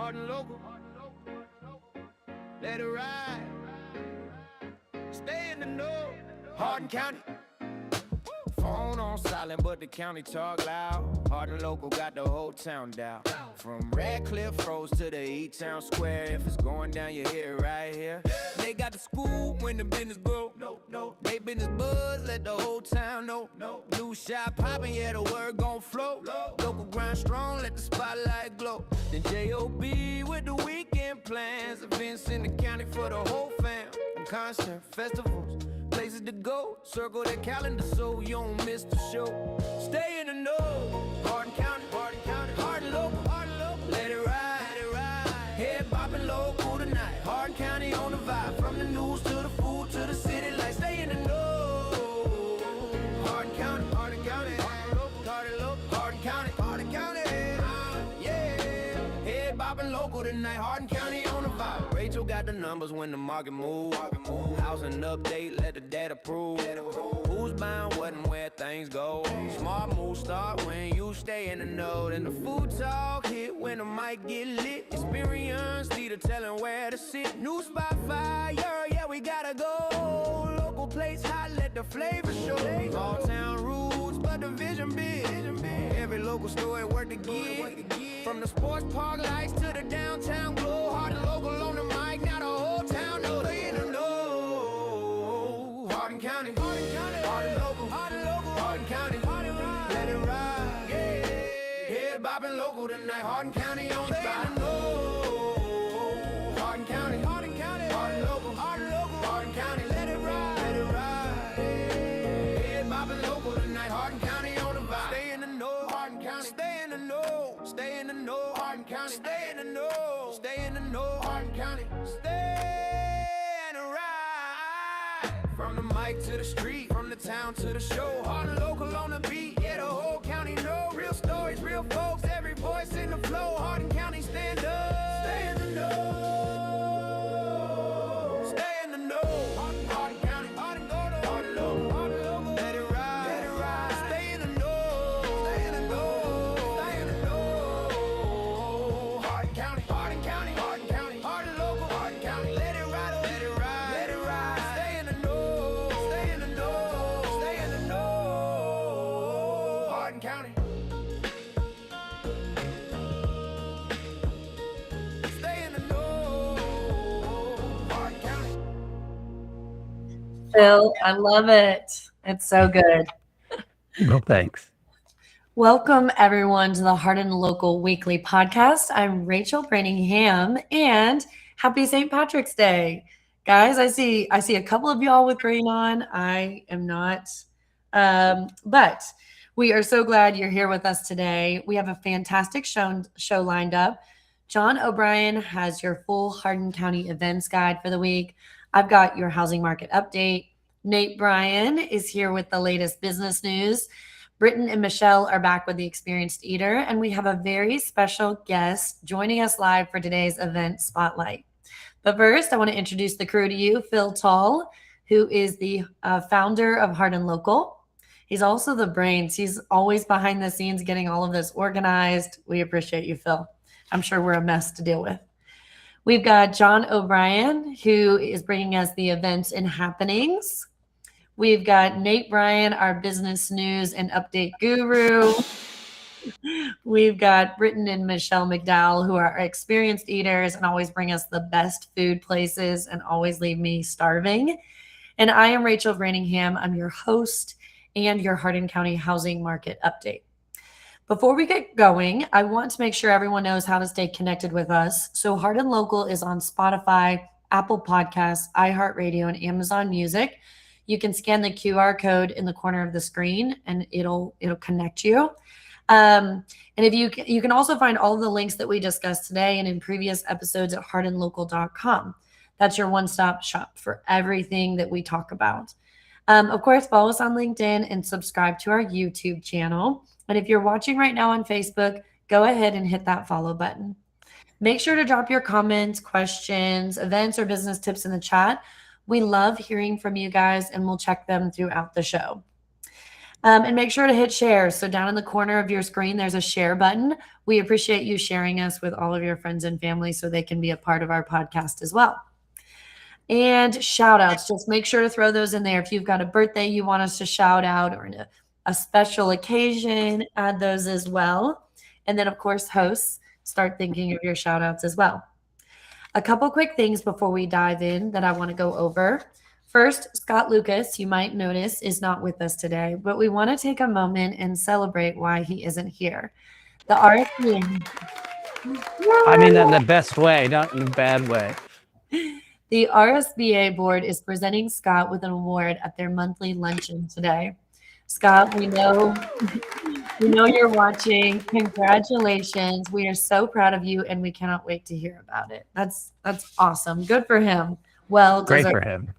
Hardin local. Let it ride. Stay in the know. Hardin County. Phone on silent, but the county talk loud. Hardin local got the whole town down. From Radcliffe Rose to the E-Town Square. If it's going down, you hear it right here. They got the school when the business grow. They business buzz, let the whole town know. New shop poppin', yeah, the word gon' flow. Local grind strong, let the spotlight glow. Then J.O.B. with the weekend plans. Events in the county for the whole fam. Concert, festivals, places to go. Circle that calendar so you don't miss the show. Stay in the know. Hardin County, Hardin County, Hardin local, Hardin local. Let it ride, let it ride. Head bopping local tonight. Hardin County on the vibe. From the news to the food to the city lights. Stay in the know. Hardin County, Hardin County, Hardin local, Hardin local, Hardin County, Hardin County. Yeah, head bopping local tonight. Hardin County on the vibe. Rachel got the numbers when the market move. Housing update, let the data prove. Who's buying what and where things go. Smart moves start when you stay in the know. Then the food talk hit when the mic get lit. Experience leader telling where to sit. New spot fire, yeah, we gotta go. Local place hot, let the flavor show. Small town roots, but the vision big. Every local story worth the gig. From the sports park lights to the downtown glow. Hardin local on the mic, now the whole town knows. They in the know. Hardin County, Hardin County, Hardin local, Hardin local, Hardin County, Hardin ride, let it ride. Yeah, head bopping local tonight. Hardin County on the spot. Hardin County, Hardin County, Hardin local, Hardin local, Hardin County, let it ride, let it ride. Head bopping local tonight. Hardin County on the vibe. Stay in the know. Hardin County, stay in the know. Stay in the know. Hardin County, stay in the know. Stay in the know. Hardin County, stay and ride. From the mic to the street, from the town to the show. Hardin local on the beat, yeah, the whole county know. Real stories, real folks, every voice in the flow. Hardin County, stand up. Stay in the know. Stay in the know. Hardin County, Hardin local, Hardin local, Hardin local. Let it ride, let it ride. Stay in the know. Stay in the know. Stay in the know. Hardin County, Hardin County, Hardin County, Hardin local, Hardin County. Let it ride, let it ride, let it ride. Stay in the know. Stay in the know. Stay in the know. Hardin County. Stay in the know. Hardin County. Phil, I love it. It's so good. Well, thanks. Welcome, everyone, to the Hardin Local Weekly Podcast. I'm Rachel Branningham, and happy St. Patrick's Day. Guys, I see a couple of y'all with green on. I am not. But we are so glad you're here with us today. We have a fantastic show lined up. John O'Brien has your full Hardin County events guide for the week. I've got your housing market update. Nate Bryan is here with the latest business news. Britton and Michelle are back with the Experienced Eater, and we have a very special guest joining us live for today's event spotlight. But first, I want to introduce the crew to you. Phil Tall, who is the founder of Hardin Local. He's also the brains. He's always behind the scenes getting all of this organized. We appreciate you, Phil. I'm sure we're a mess to deal with. We've got John O'Brien, who is bringing us the events and happenings. We've got Nate Bryan, our business news and update guru. We've got Britton and Michelle McDowell, who are experienced eaters and always bring us the best food places and always leave me starving. And I am Rachel Branningham. I'm your host and your Hardin County housing market update. Before we get going, I want to make sure everyone knows how to stay connected with us. So Hardin Local is on Spotify, Apple Podcasts, iHeartRadio, and Amazon Music. You can scan the QR code in the corner of the screen and it'll connect you. And if you can also find all the links that we discussed today and in previous episodes at hardinlocal.com. That's your one-stop shop for everything that we talk about. Of course, follow us on LinkedIn and subscribe to our YouTube channel. And if you're watching right now on Facebook, go ahead and hit that follow button. Make sure to drop your comments, questions, events, or business tips in the chat. We love hearing from you guys, and we'll check them throughout the show. And make sure to hit share. So down in the corner of your screen, there's a share button. We appreciate you sharing us with all of your friends and family so they can be a part of our podcast as well. And shout outs, just make sure to throw those in there. If you've got a birthday you want us to shout out or a special occasion, add those as well. And then, of course, hosts, start thinking of your shout outs as well. A couple quick things before we dive in that I want to go over. First, Scott Lucas, you might notice, is not with us today, but we want to take a moment and celebrate why he isn't here. The RSVP. I mean that in the best way, not in a bad way. The RSVA board is presenting Scott with an award at their monthly luncheon today. Scott, we know you're watching. Congratulations. We are so proud of you and we cannot wait to hear about it. That's awesome. Good for him. Well Great deserved. for him.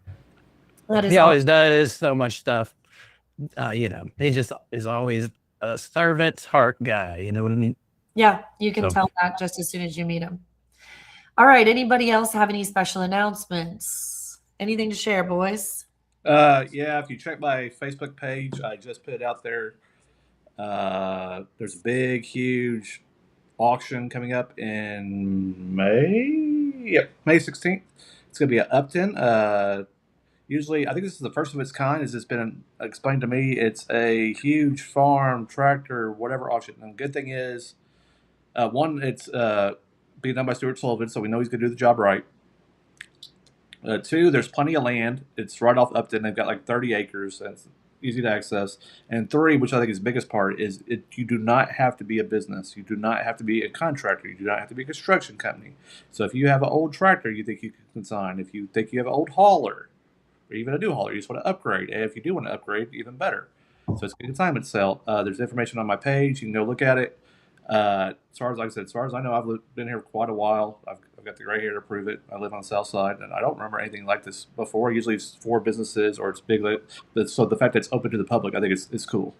That is He always awesome. does so much stuff. He just is always a servant's heart guy. You know what I mean? Yeah, you can So, tell that just as soon as you meet him. All right. Anybody else have any special announcements? Anything to share, boys? Yeah, if you check my Facebook page, I just put it out there. There's a big, huge auction coming up in May. Yep, May 16th. It's going to be at Upton. Usually, I think this is the first of its kind, as it's been explained to me. It's a huge farm, tractor, whatever auction. And the good thing is, one, it's being done by Stuart Sullivan, so we know he's going to do the job right. Two, there's plenty of land. It's right off Upton. They've got like 30 acres. And it's easy to access. And three, which I think is the biggest part, is you do not have to be a business. You do not have to be a contractor. You do not have to be a construction company. So if you have an old tractor you think you can consign, if you think you have an old hauler, or even a new hauler, you just want to upgrade. And if you do want to upgrade, even better. So it's a consignment sale. There's information on my page. You can go look at it. As far as, like I said, as far as I know, been here quite a while. I've got the gray hair to prove it. I live on the south side, and I don't remember anything like this before. Usually it's for businesses or it's big. So the fact that it's open to the public, I think it's cool.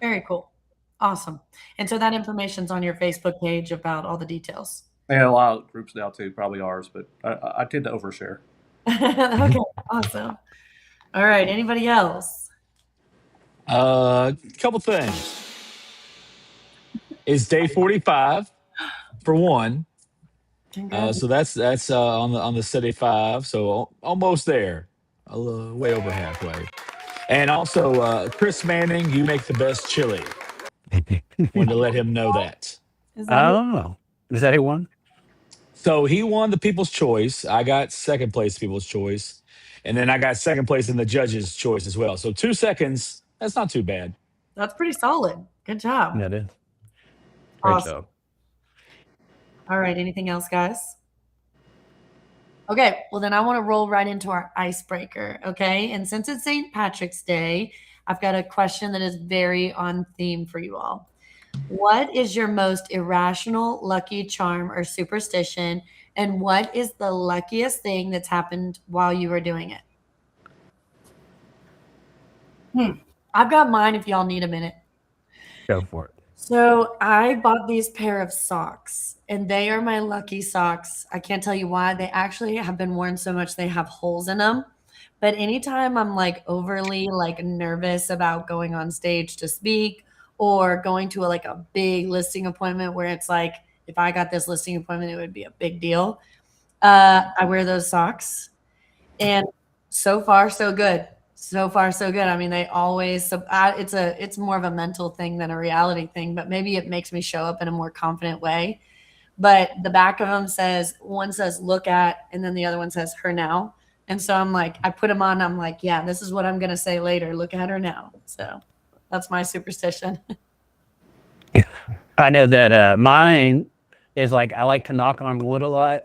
Very cool. Awesome. And so that information's on your Facebook page about all the details. And a lot of groups now too, probably ours, but I tend to overshare. Okay, awesome. All right. Anybody else? Couple things. It's day 45 for one. Congrats. So that's on the city 5, so almost there. Way over halfway. And also, Chris Manning, you make the best chili. Wanted to let him know that. Is that who- oh, is that who won? So he won the People's Choice. I got second place People's Choice, and then I got second place in the Judges' Choice as well. So 2 seconds. That's not too bad. That's pretty solid. Good job. That is. Great Awesome. job. All right. Anything else, guys? Okay. Well, then I want to roll right into our icebreaker. Okay. And since it's St. Patrick's Day, I've got a question that is very on theme for you all. What is your most irrational, lucky charm or superstition? And what is the luckiest thing that's happened while you were doing it? I've got mine if y'all need a minute. Go for it. So I bought these pair of socks, and they are my lucky socks. I can't tell you why. They actually have been worn so much they have holes in them. But anytime I'm like overly like nervous about going on stage to speak or going to a big listing appointment where it's like if I got this listing appointment, it would be a big deal. I wear those socks, and so far so good. So far, so good. I mean, they always. It's more of a mental thing than a reality thing, but maybe it makes me show up in a more confident way. But the back of them one says "look at," and then the other one says "her now." And so I'm like, I put them on. I'm like, yeah, this is what I'm gonna say later. Look at her now. So that's my superstition. I know that mine is like I like to knock on wood a lot,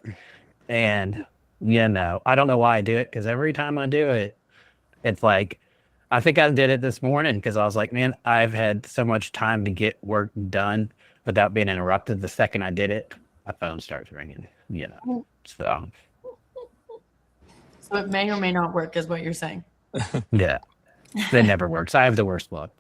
and I don't know why I do it because every time I do it, it's like I think I did it this morning because I was like, man, I've had so much time to get work done without being interrupted. The second I did it, my phone starts ringing. So So it may or may not work, is what you're saying. yeah, that never works. I have the worst luck.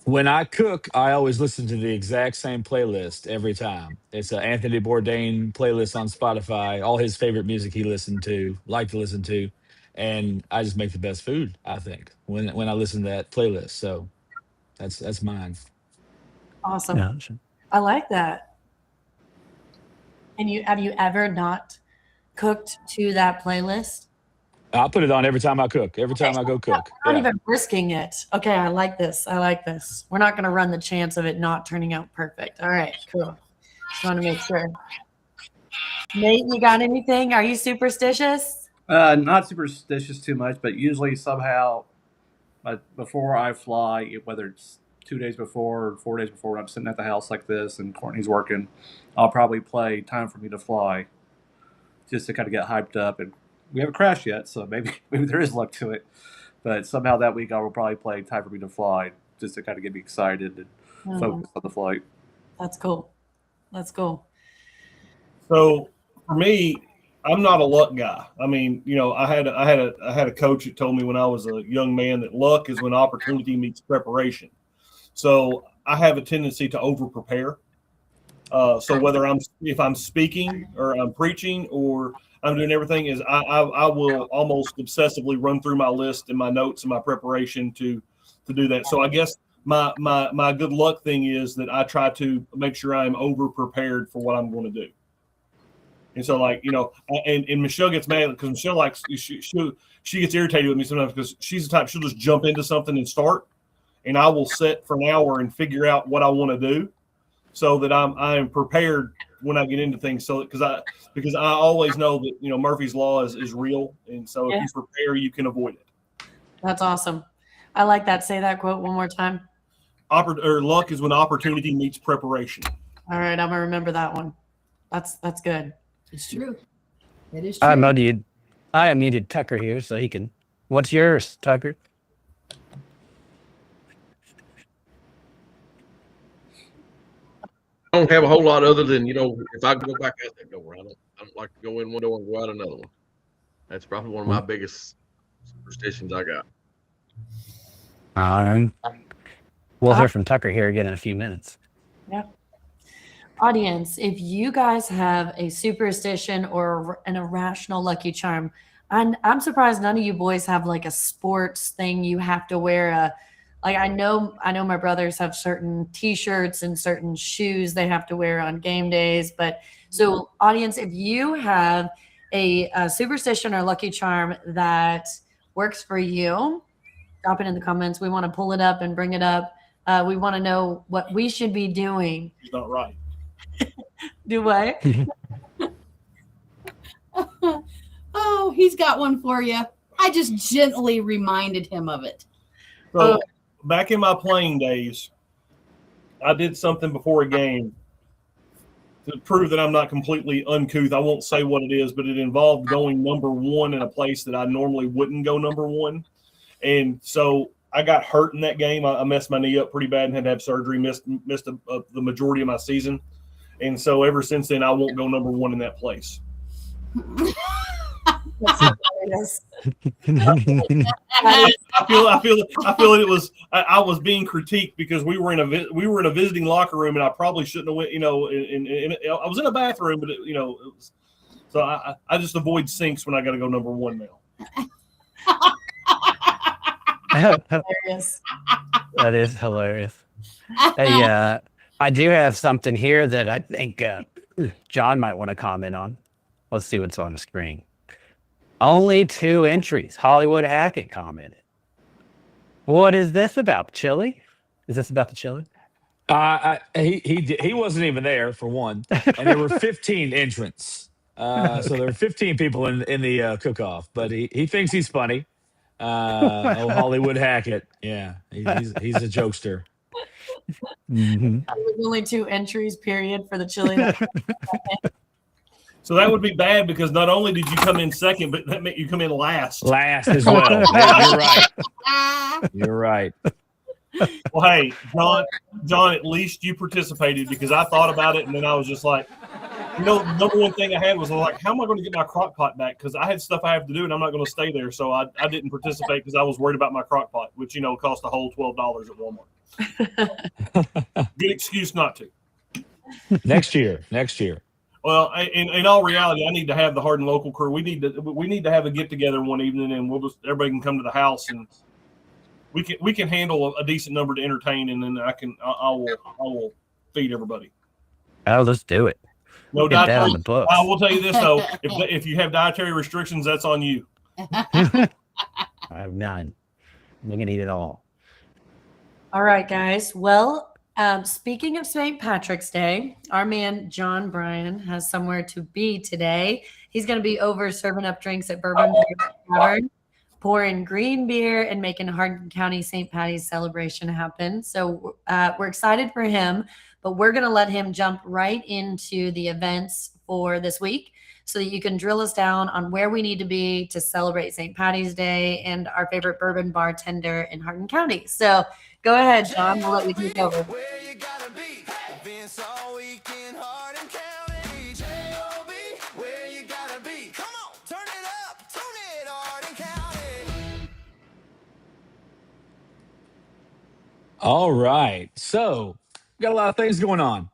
When I cook, I always listen to the exact same playlist every time. It's an Anthony Bourdain playlist on Spotify. All his favorite music he liked to listen to. and I just make the best food, I think, when I listen to that playlist. So that's mine. Awesome. Yeah, sure. I like that. And have you ever not cooked to that playlist? I'll put it on every time I cook. Every time I go cook. Not Yeah. even risking it. Okay, I like this. I like this. We're not going to run the chance of it not turning out perfect. All right, cool. Just want to make sure. Nate, you got anything? Are you superstitious? Not superstitious too much, but usually somehow before I fly, whether it's 2 days before or 4 days before, when I'm sitting at the house like this and Courtney's working, I'll probably play "Time for Me to Fly" just to kind of get hyped up. And we haven't crashed yet, so maybe there is luck to it. But somehow that week I will probably play "Time for Me to Fly" just to kind of get me excited and focus on the flight. That's cool. That's cool. So for me, I'm not a luck guy. I mean, I had a coach that told me when I was a young man that luck is when opportunity meets preparation. So I have a tendency to over prepare. So whether if I'm speaking or I'm preaching or I'm doing everything, is I will almost obsessively run through my list and my notes and my preparation to do that. So I guess my good luck thing is that I try to make sure I'm over prepared for what I'm going to do. And so, and Michelle gets mad because Michelle she gets irritated with me sometimes because she's the type, she'll just jump into something and start, and I will sit for an hour and figure out what I want to do, so that I am prepared when I get into things. So because I always know that Murphy's Law is real, and so if you prepare, you can avoid it. That's awesome. I like that. Say that quote one more time. Luck is when opportunity meets preparation. All right, I'm gonna remember that one. That's good. It's true. It is true. I unmuted Tucker here so he can. What's yours, Tucker? I don't have a whole lot other than, if I go back out that door, I don't like to go in one door and go out another one. That's probably one of my biggest superstitions I got. We'll hear from Tucker here again in a few minutes. Yeah. Audience, if you guys have a superstition or an irrational lucky charm, I'm surprised none of you boys have like a sports thing you have to wear. I know my brothers have certain T-shirts and certain shoes they have to wear on game days. But so, audience, if you have a superstition or lucky charm that works for you, drop it in the comments. We want to pull it up and bring it up. We want to know what we should be doing. He's not right. Do what? Oh, he's got one for you. I just gently reminded him of it. So back in my playing days, I did something before a game to prove that I'm not completely uncouth. I won't say what it is, but it involved going number one in a place that I normally wouldn't go number one. And so I got hurt in that game. I messed my knee up pretty bad and had to have surgery, missed the majority of my season. And so ever since then, I won't go number one in that place. Yes. I feel it was I was being critiqued because we were in a visiting locker room and I probably shouldn't have went. I was in a bathroom, but it was, so I just avoid sinks when I got to go number one now. Hilarious. That is hilarious. Hey, I do have something here that I think John might want to comment on. Let's see what's on the screen. Only 2 entries. Hollywood Hackett commented. What is this about? Chili? Is this about the chili? He wasn't even there for one, and there were 15 entrants. So there were 15 people in the cook-off. But he thinks he's funny. Hollywood Hackett. Yeah, he's a jokester. Mm-hmm. Only 2 entries, period, for the chili. So that would be bad because not only did you come in second, but that meant you come in last. Last as well. Yeah, you're right. You're right. Well, hey, John, at least you participated because I thought about it and then I was just like, the number one thing I had was like, how am I going to get my crock pot back? Because I had stuff I have to do and I'm not going to stay there. So I didn't participate because I was worried about my crock pot, which, cost a whole $12 at Walmart. Good excuse not to. Next year. Well, in all reality, I need to have the Hardin local crew. We need to have a get together one evening, and everybody can come to the house, and we can handle a decent number to entertain, and then I will feed everybody. Oh, let's do it. No Get that dietary. on the books. I will tell you this though: if you have dietary restrictions, that's on you. I have none. We can eat it all. All right, guys. Well, speaking of St. Patrick's Day, our man John Bryan has somewhere to be today. He's going to be over serving up drinks at Bourbon Tavern, pouring green beer, and making Hardin County St. Patty's celebration happen. So we're excited for him, but we're going to let him jump right into the events for this week so that you can drill us down on where we need to be to celebrate St. Patty's Day and our favorite bourbon bartender in Hardin County. So go ahead, John. We'll let you take over. Where you gotta be? Events all week in Hardin County. J.O.B. Where you gotta be? Come on, turn it up, tune it, Hardin County. All right. So, got a lot of things going on.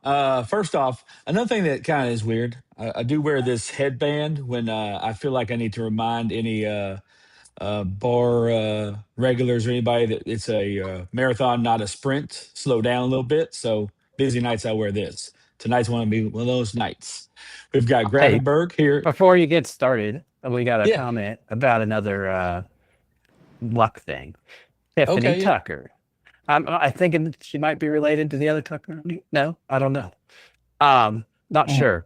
First off, another thing that kind of is weird. I do wear this headband when I feel like I need to remind any bar regulars or anybody that it's a marathon, not a sprint. Slow down a little bit. So, busy nights, I wear this. Tonight's going to be one of those nights. We've got Grafenberg here. Before you get started, we got a Yeah. comment about another luck thing. Tiffany Okay, yeah. Tucker. I think she might be related to the other Tucker. No, I don't know. Not sure.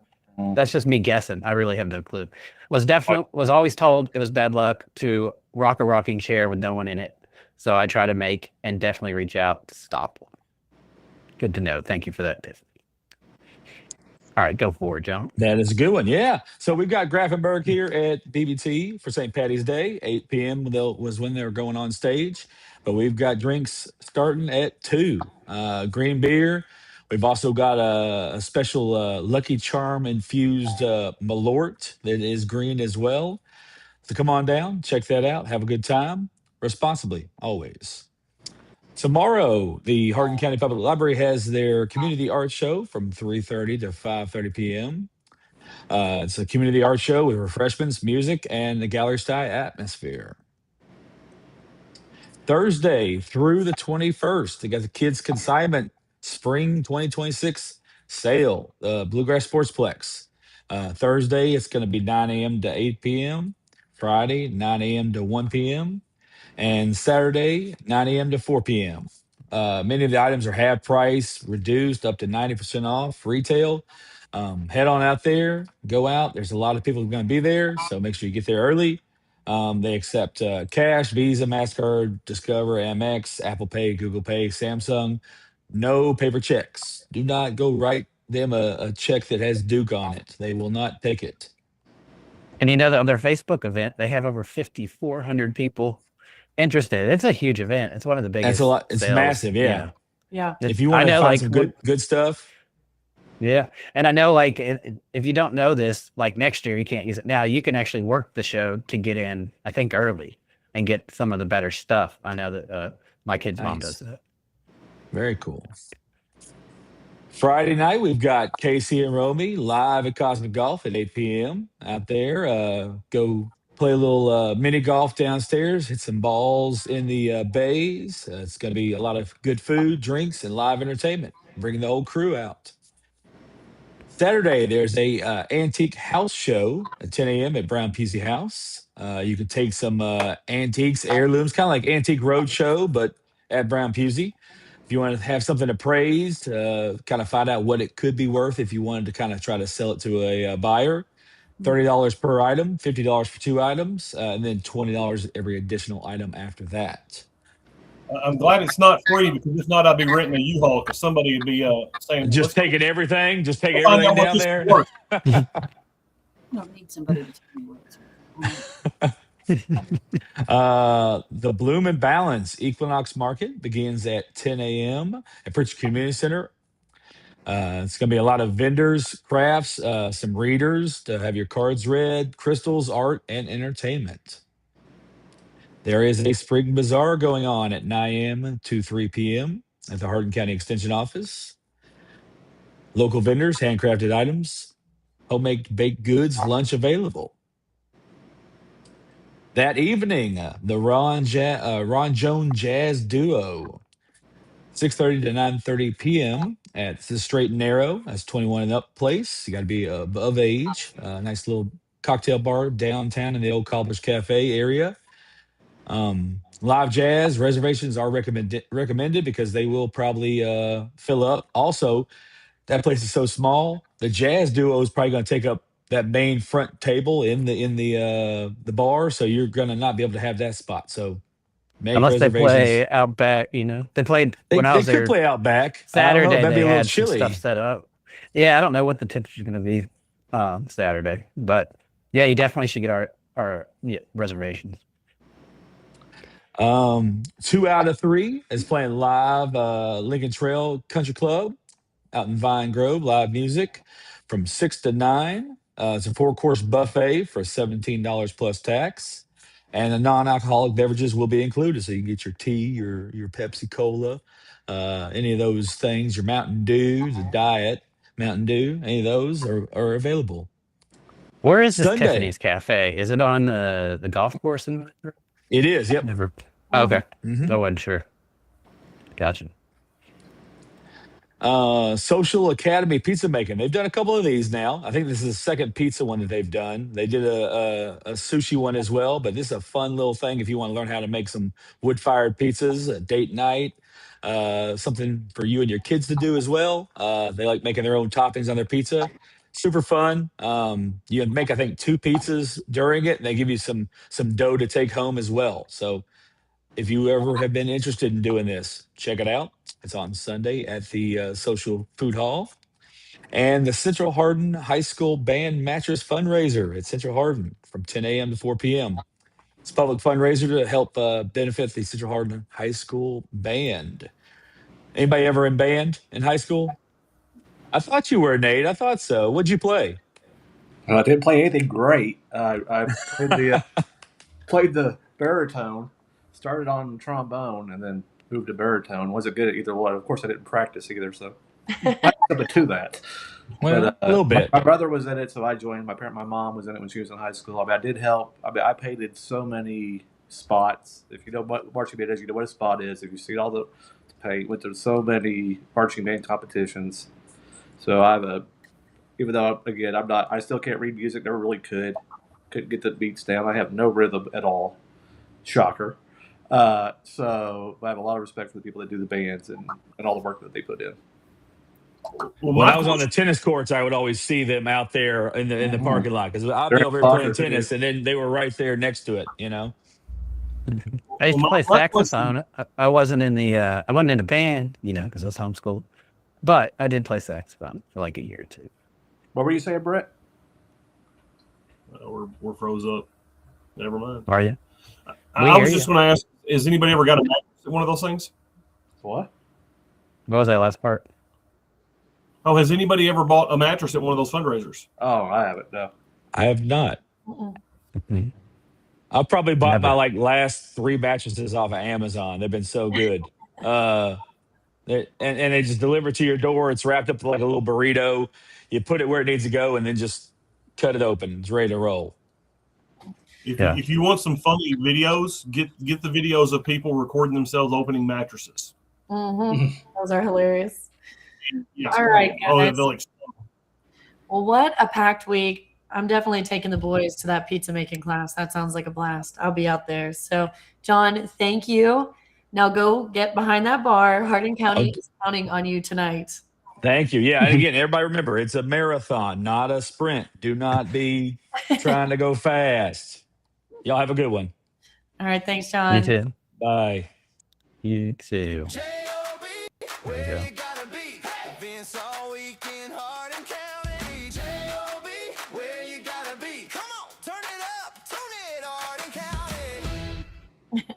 That's just me guessing. I really have no clue. Was always told it was bad luck to rock a rocking chair with no one in it. So I try to make and definitely reach out to stop one. Good to know. Thank you for that, Tiffany. All right, go forward, John. That is a good one. Yeah. So we've got Grafenberg here at BBT for St. Patty's Day. 8 p.m. was when they were going on stage. But we've got drinks starting at 2. Green beer. We've also got a special Lucky Charm infused Malort that is green as well. So come on down, check that out, have a good time responsibly, always. Tomorrow, the Hardin County Public Library has their community art show from 3:30 to 5:30 p.m. It's a community art show with refreshments, music, and the gallery style atmosphere. Thursday through the 21st, they got the Kids Consignment Spring 2026 sale, Bluegrass Sportsplex. Thursday, it's going to be 9 a.m. to 8 p.m. Friday, 9 a.m. to 1 p.m. And Saturday, 9 a.m. to 4 p.m. Many of the items are half price, reduced up to 90% off retail. Head on out there, go out. There's a lot of people going to be there, so make sure you get there early. They accept cash, Visa, MasterCard, Discover, Amex, Apple Pay, Google Pay, Samsung. No paper checks. Do not go write them a check that has Duke on it. They will not take it. And you know that on their Facebook event, they have over 5,400 people interested. It's a huge event. It's one of the biggest. That's a lot. It's sales, massive. Yeah. Yeah. If you want to find some good stuff. Yeah. And I know, like, if you don't know this, like next year, you can't use it now. You can actually work the show to get in, I think, early and get some of the better stuff. I know that my kid's mom does that. Very cool. Friday night, we've got Casey and Romy live at Cosmic Golf at 8 p.m. out there. Go play a little mini golf downstairs, hit some balls in the bays. It's going to be a lot of good food, drinks, and live entertainment. Bringing the whole crew out. Saturday, there's a antique house show at 10 a.m. at Brown Pusey House. You can take some antiques, heirlooms, kind of like Antique Roadshow, but at Brown Pusey. If you want to have something appraised, kind of find out what it could be worth if you wanted to kind of try to sell it to a buyer, $30 per item, $50 for 2 items, and then $20 every additional item after that. I'm glad it's not free, because if not, I'd be renting a U-Haul, because somebody would be saying, just taking everything, just taking everything down there. I don't need somebody to tell me what it's worth. The Bloom and Balance Equinox Market begins at 10 a.m. at Pritchard Community Center. It's going to be a lot of vendors, crafts, some readers to have your cards read, crystals, art, and entertainment. There is a spring bazaar going on at 9 a.m. to 3 p.m. at the Hardin County Extension Office. Local vendors, handcrafted items, homemade baked goods, lunch available. That evening, the Ron Joan Jazz Duo, 6:30 to 9:30 p.m. at the Straight and Narrow. That's 21 and up place. You got to be above age. Nice little cocktail bar downtown in the old Cobbler's Cafe area. Live jazz reservations are recommended because they will probably fill up. Also, that place is so small. The jazz duo is probably going to take up that main front table in the bar, so you're going to not be able to have that spot. So make Unless they reservations. play out back, they played They when I was could there play out back. Saturday. I don't know, it might be They a little had some chilly. stuff set up. Yeah, I don't know what the temperature is going to be Saturday, but yeah, you definitely should get our reservations. 2 out of 3 is playing live Lincoln Trail Country Club out in Vine Grove, live music from 6 to 9. It's a 4-course buffet for $17 plus tax. And the non-alcoholic beverages will be included. So you can get your tea, your Pepsi Cola, any of those things, your Mountain Dew, the diet Mountain Dew, any of those are available. Where is this Sunday. Tiffany's Cafe? Is it on the golf course? It is, yep. Never. Oh, okay. Mhm. I wasn't sure. Gotcha. Social Academy Pizza Making. They've done a couple of these now. I think this is the second pizza one that they've done. They did a sushi one as well, but this is a fun little thing if you want to learn how to make some wood-fired pizzas, a date night, something for you and your kids to do as well. They like making their own toppings on their pizza. Super fun. You make, I think, 2 pizzas during it, and they give you some dough to take home as well. So if you ever have been interested in doing this, check it out. It's on Sunday at the Social Food Hall. And the Central Hardin High School Band Mattress Fundraiser at Central Hardin from 10 a.m. to 4 p.m. It's a public fundraiser to help benefit the Central Hardin High School Band. Anybody ever in band in high school? I thought you were, Nate. I thought so. What'd you play? I didn't play anything great. I played the baritone, started on trombone, and then moved to baritone. Wasn't good at either one. Of course, I didn't practice either, so something to that. Well, a little bit. My brother was in it, so I joined. My mom was in it when she was in high school. I did help. I painted so many spots. If you know what marching band is, you know what a spot is. If you see all the paint, went to so many marching band competitions. So I have even though again I still can't read music. Never really couldn't get the beats down. I have no rhythm at all. Shocker. So I have a lot of respect for the people that do the bands and all the work that they put in. Well, When I was on the tennis courts, I would always see them out there in the parking lot because I'd be They're over here soccer, playing tennis, too. and then they were right there next to it. I used to play my saxophone. I wasn't in I wasn't in a band, because I was homeschooled, but I did play saxophone for like a year or two. What were you saying, Brett? We're froze up. Never mind. Are you? I was just going to ask: has anybody ever got a mattress at one of those things? What? What was that last part? Oh, has anybody ever bought a mattress at one of those fundraisers? Oh, I haven't. No. I have not. Mm-mm. I've probably bought Never. my last 3 mattresses off of Amazon. They've been so good. And they just deliver to your door. It's wrapped up like a little burrito. You put it where it needs to go, and then just cut it open. It's ready to roll. If you want some funny videos, get the videos of people recording themselves opening mattresses. Mm-hmm. Those are hilarious. Yes. All right, guys. they'll explode. Well, what a packed week. I'm definitely taking the boys to that pizza making class. That sounds like a blast. I'll be out there. So, John, thank you. Now go get behind that bar. Hardin County is counting on you tonight. Thank you. Yeah. And again, everybody remember, it's a marathon, not a sprint. Do not be trying to go fast. Y'all have a good one. All right. Thanks, John. You too. Bye. You too. J.O.B. Where you gotta be? Events all week in Hardin County. J.O.B. Where you gotta be? Come on, turn it up, tune it, Hardin County.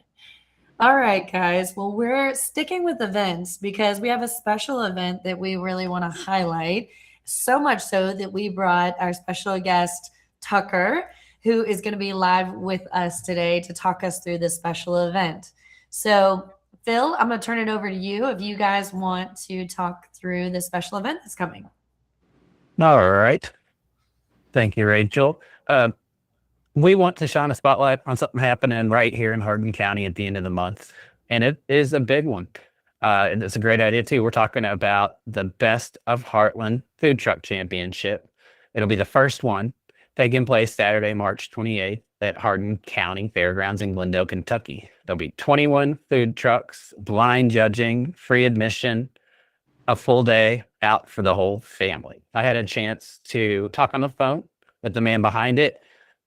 All right, guys. Well, we're sticking with events because we have a special event that we really want to highlight. So much so that we brought our special guest, Tucker, who is going to be live with us today to talk us through this special event. So, Phil, I'm going to turn it over to you if you guys want to talk through the special event that's coming. All right. Thank you, Rachel. We want to shine a spotlight on something happening right here in Hardin County at the end of the month, and it is a big one. And it's a great idea too. We're talking about the Best of Heartland Food Truck Championship. It'll be the first one taking place Saturday, March 28th at Hardin County Fairgrounds in Glendale, Kentucky. There'll be 21 food trucks, blind judging, free admission, a full day out for the whole family. I had a chance to talk on the phone with the man behind it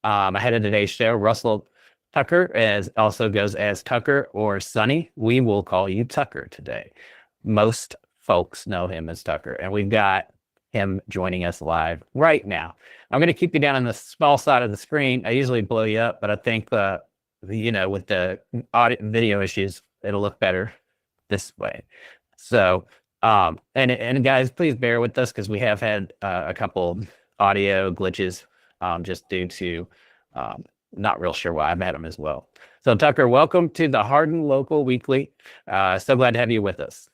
ahead of today's show, Russell Tucker, as also goes as Tucker or Sonny. We will call you Tucker today. Most folks know him as Tucker, and we've got him joining us live right now. I'm going to keep you down on the small side of the screen. I usually blow you up, but I think with the audio video issues, it'll look better this way. So, and guys, please bear with us because we have had a couple audio glitches just due to not real sure why. I've had them as well. So Tucker, welcome to the Hardin Local Weekly. So glad to have you with us.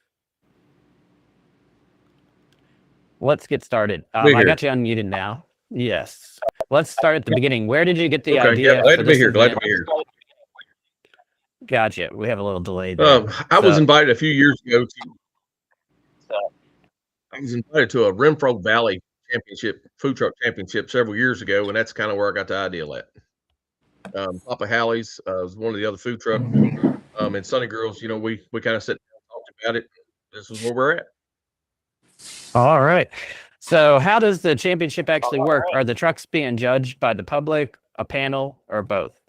Let's get started. I got you unmuted now. Yes. Let's start at the beginning. Where did you get the idea? Yeah, glad to be here. Glad to be here. Gotcha. We have a little delay there. I was invited a few years ago I was invited to a Renfro Valley Championship, food truck championship several years ago, and that's kind of where I got the idea at. Papa Hallie's was one of the other food trucks, and Sunny Girls, we kind of sat down and talked about it. This is where we're at. All right. So how does the championship actually work? Are the trucks being judged by the public, a panel, or both?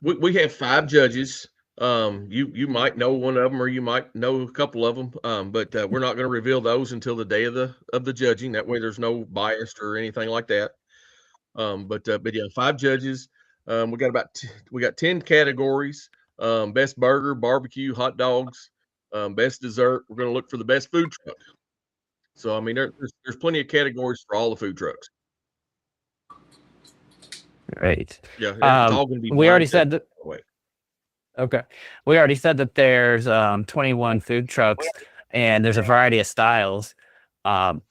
We have 5 judges. You might know one of them, or you might know a couple of them, but we're not going to reveal those until the day of the judging. That way, there's no bias or anything like that. But yeah, 5 judges. We got 10 categories. Best burger, barbecue, hot dogs, best dessert. We're going to look for the best food truck. So I mean, there's plenty of categories for all the food trucks. Right. Yeah, it's all going to be. We already said that. Okay. We already said that there's 21 food trucks and there's a variety of styles. So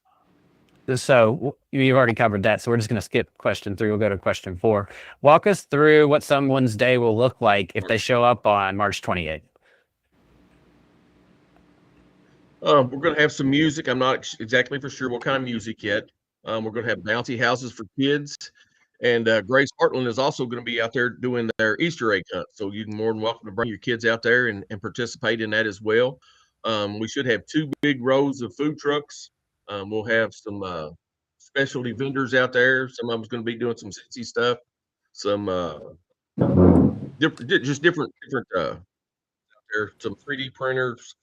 you've already covered that. So we're just going to skip question 3. We'll go to question 4. Walk us through what someone's day will look like if they show up on March 28th. We're going to have some music. I'm not exactly for sure what kind of music yet. We're going to have bouncy houses for kids. And Grace Heartland is also going to be out there doing their Easter egg hunt. So you're more than welcome to bring your kids out there and participate in that as well. We should have 2 big rows of food trucks. We'll have some specialty vendors out there. Some of them's going to be doing some Cincy stuff. Some different there, some 3D printers.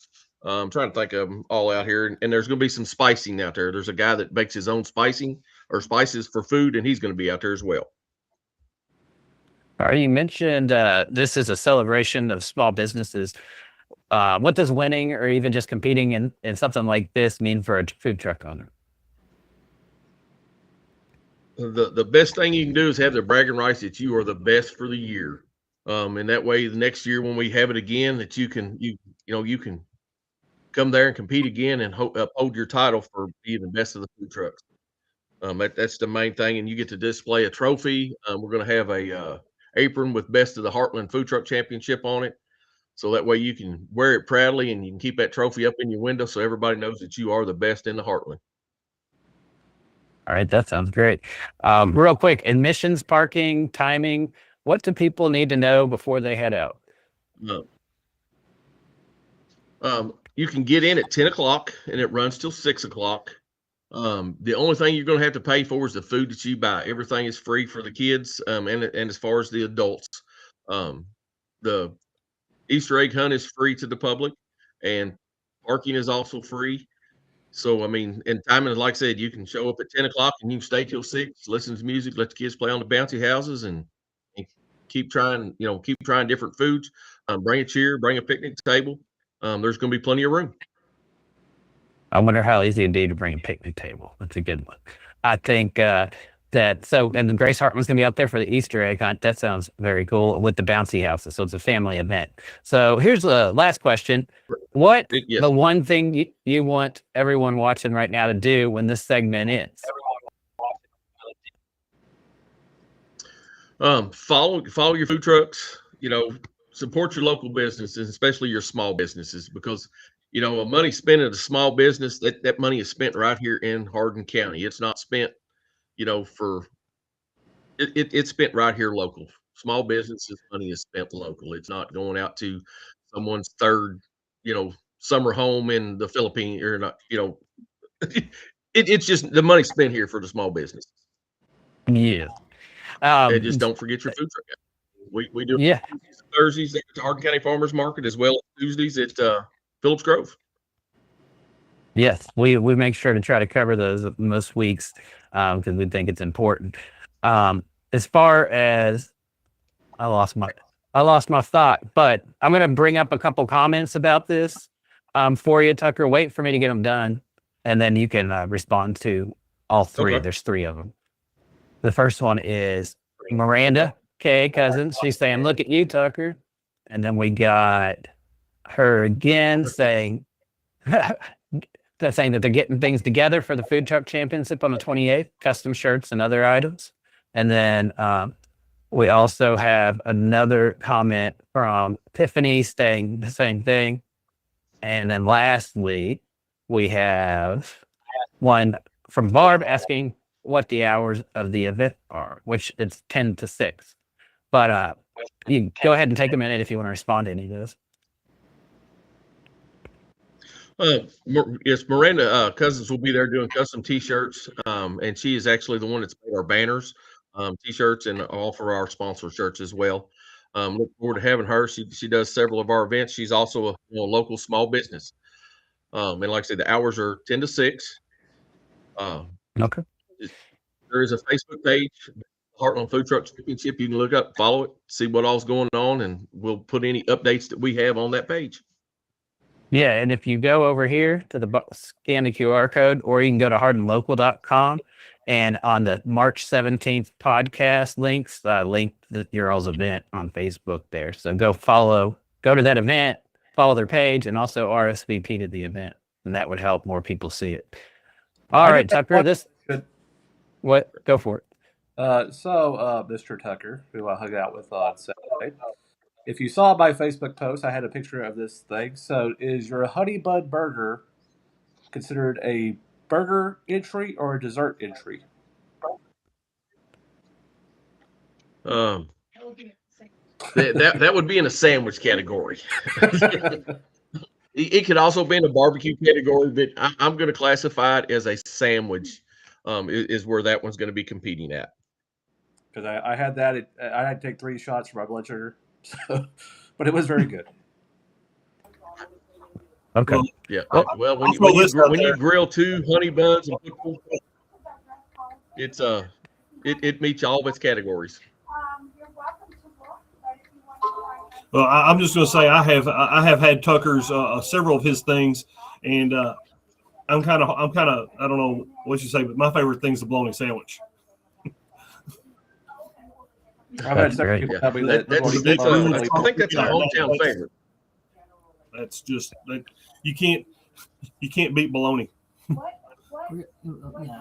I'm trying to think of them all out here. And there's going to be some spicing out there. There's a guy that makes his own spicing or spices for food, and he's going to be out there as well. All right, you mentioned this is a celebration of small businesses. What does winning or even just competing in something like this mean for a food truck owner? The best thing you can do is have the bragging rights that you are the best for the year. And that way the next year when we have it again, that you can come there and compete again and uphold your title for being the best of the food trucks. That's the main thing, and you get to display a trophy. We're going to have a apron with Best of the Heartland Food Truck Championship on it, so that way you can wear it proudly and you can keep that trophy up in your window so everybody knows that you are the best in the Heartland. All right, that sounds great. Real quick, admissions, parking, timing. What do people need to know before they head out? You can get in at 10 o'clock and it runs till 6 o'clock. The only thing you're going to have to pay for is the food that you buy. Everything is free for the kids, and as far as the adults. The Easter egg hunt is free to the public, and parking is also free. So, I mean, and timing, like I said, you can show up at 10 o'clock and you can stay till 6, listen to music, let the kids play on the bouncy houses, and keep trying different foods. Bring a chair, bring a picnic table. There's going to be plenty of room. I wonder how easy it'd be to bring a picnic table. That's a good one. I think And then Grace Hartman's gonna be out there for the Easter egg hunt. That sounds very cool with the bouncy houses. So it's a family event. So here's the last question. What Yes. the one thing you want everyone watching right now to do when this segment ends? Follow your food trucks, support your local businesses, especially your small businesses, because a money spent at a small business, that money is spent right here in Hardin County. It's not spent, it's spent right here local. Small businesses money is spent local. It's not going out to someone's third, summer home in the Philippines or not, it's just the money spent here for the small business. Yeah. And just don't forget your food truck. We do Thursdays at the Hardin County Farmers Market as well as Tuesdays at Phillips Grove. Yes, we make sure to try to cover those most weeks because we think it's important. As far as I lost my thought, but I'm going to bring up a couple comments about this for you, Tucker. Wait for me to get them done, and then you can respond to all three. Okay. There's three of them. The first one is Miranda K. Cousins. She's saying, "Look at you, Tucker," and then we got her again saying. Saying that they're getting things together for the food truck championship on the 28th, custom shirts and other items. And then we also have another comment from Tiffany saying the same thing. And then lastly, we have one from Barb asking what the hours of the event are, which it's 10 to 6. But you can go ahead and take a minute if you want to respond to any of those. Yes, Miranda Cousins will be there doing custom T-shirts, and she is actually the one that's made our banners, T-shirts, and all for our sponsor shirts as well. Look forward to having her. She does several of our events. She's also a local small business, and like I said, the hours are 10 to 6. Okay. There is a Facebook page, Heartland Food Truck Championship. You can look up, follow it, see what all's going on, and we'll put any updates that we have on that page. Yeah, and if you go over here to scan the QR code, or you can go to hardinlocal.com, and on the March 17th podcast links, link your all's event on Facebook there. So go to that event, follow their page, and also RSVP to the event, and that would help more people see it. All right, Tucker, what? Go for it. So Mr. Tucker, who I hung out with on Saturday, if you saw my Facebook post, I had a picture of this thing. So is your Honey Bun Burger considered a burger entry or a dessert entry? That would be in a sandwich category. It could also be in a barbecue category, but I'm going to classify it as a sandwich. Is where that one's going to be competing at. Because I had that. I had to take 3 shots for my blood sugar. So, but it was very good. Okay. Yeah. Well, when you grill 2 honey buns, it meets all of its categories. Well, I'm just going to say I have had Tucker's several of his things, and I'm kind of I don't know what you say, but my favorite thing's the bologna sandwich. I've had several people tell me that. I think that's a hometown favorite. That's just you can't beat bologna.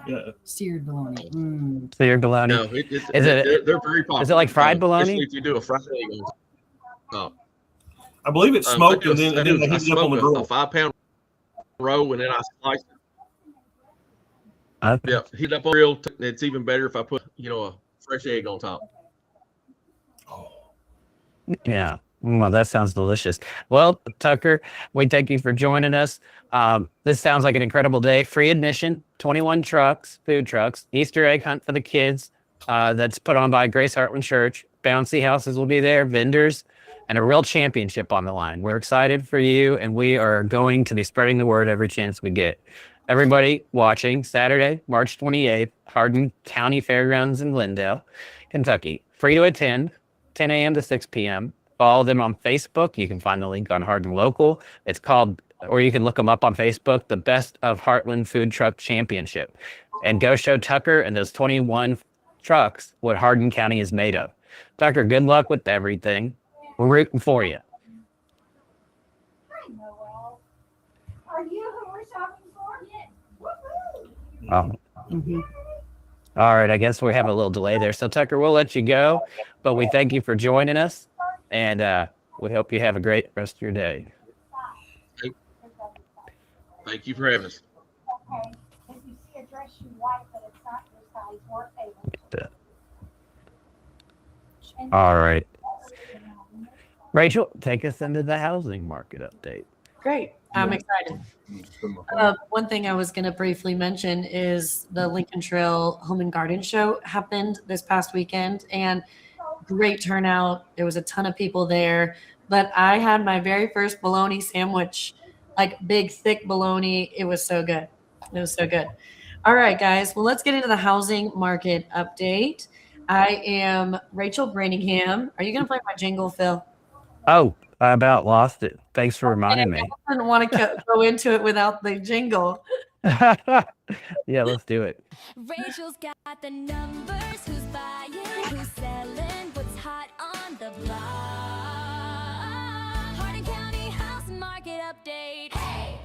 Yeah. Seared bologna. Mm. Seared bologna. No, they're very popular. Is it like fried bologna? If you do a fried egg on top. I believe it's smoked and then they I heat it up on the smoke grill. a 5-pound row and then I slice it. Okay. Yeah, heat it up on the grill. It's even better if I put a fresh egg on top. Yeah. Well, that sounds delicious. Well, Tucker, we thank you for joining us. This sounds like an incredible day. Free admission, 21 trucks, food trucks, Easter egg hunt for the kids. That's put on by Grace Hartman Church. Bouncy houses will be there, vendors, and a real championship on the line. We're excited for you, and we are going to be spreading the word every chance we get. Everybody watching Saturday, March 28th, Hardin County Fairgrounds in Glendale, Kentucky. Free to attend, 10 a.m. to 6 p.m. Follow them on Facebook. You can find the link on Hardin Local. It's called, or you can look them up on Facebook, the Best of Heartland Food Truck Championship. And go show Tucker and those 21 trucks what Hardin County is made of. Tucker, good luck with everything. We're rooting for you. Hi, Noel. Are you who we're shopping for? Yes. Woohoo! All right, I guess we have a little delay there. So, Tucker, we'll let you go, but we thank you for joining us, and we hope you have a great rest of your day. Thank you for having us. Okay. If you see a dress you like, but it's not your size, we're able to. All right. Rachel, take us into the housing market update. Great. I'm excited. One thing I was going to briefly mention is the Lincoln Trail Home and Garden Show happened this past weekend, and great turnout. There was a ton of people there, but I had my very first bologna sandwich, like big, thick bologna. It was so good. It was so good. All right, guys. Well, let's get into the housing market update. I am Rachel Branningham. Are you going to play my jingle, Phil? Oh, I about lost it. Thanks for reminding me. I didn't want to go into it without the jingle. Yeah, let's do it. Rachel's got the numbers. Who's buying? Who's selling? What's hot on the block? Hardin County housing market update. Hey!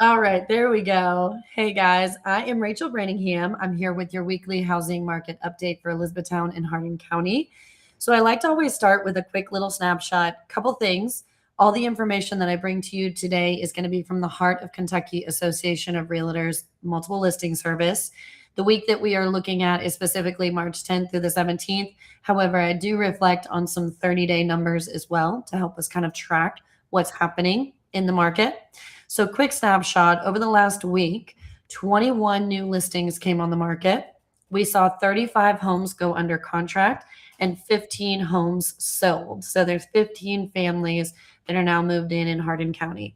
All right, there we go. Hey guys, I am Rachel Branningham. I'm here with your weekly housing market update for Elizabethtown and Hardin County. So I like to always start with a quick little snapshot. Couple things. All the information that I bring to you today is going to be from the Heart of Kentucky Association of Realtors Multiple Listing Service. The week that we are looking at is specifically March 10th through the 17th. However, I do reflect on some 30-day numbers as well to help us kind of track what's happening in the market. So quick snapshot, over the last week, 21 new listings came on the market. We saw 35 homes go under contract and 15 homes sold. So there's 15 families that are now moved in Hardin County.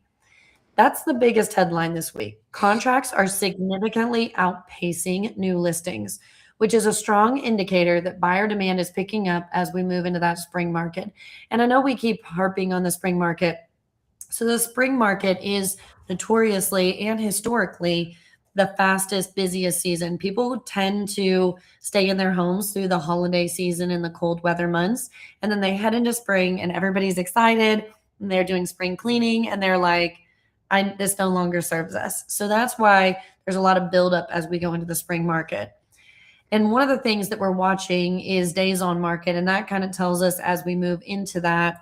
That's the biggest headline this week. Contracts are significantly outpacing new listings, which is a strong indicator that buyer demand is picking up as we move into that spring market. And I know we keep harping on the spring market. So the spring market is notoriously and historically the fastest, busiest season. People tend to stay in their homes through the holiday season and the cold weather months. And then they head into spring and everybody's excited and they're doing spring cleaning and they're like, this no longer serves us. So that's why there's a lot of buildup as we go into the spring market. And one of the things that we're watching is days on market. And that kind of tells us as we move into that,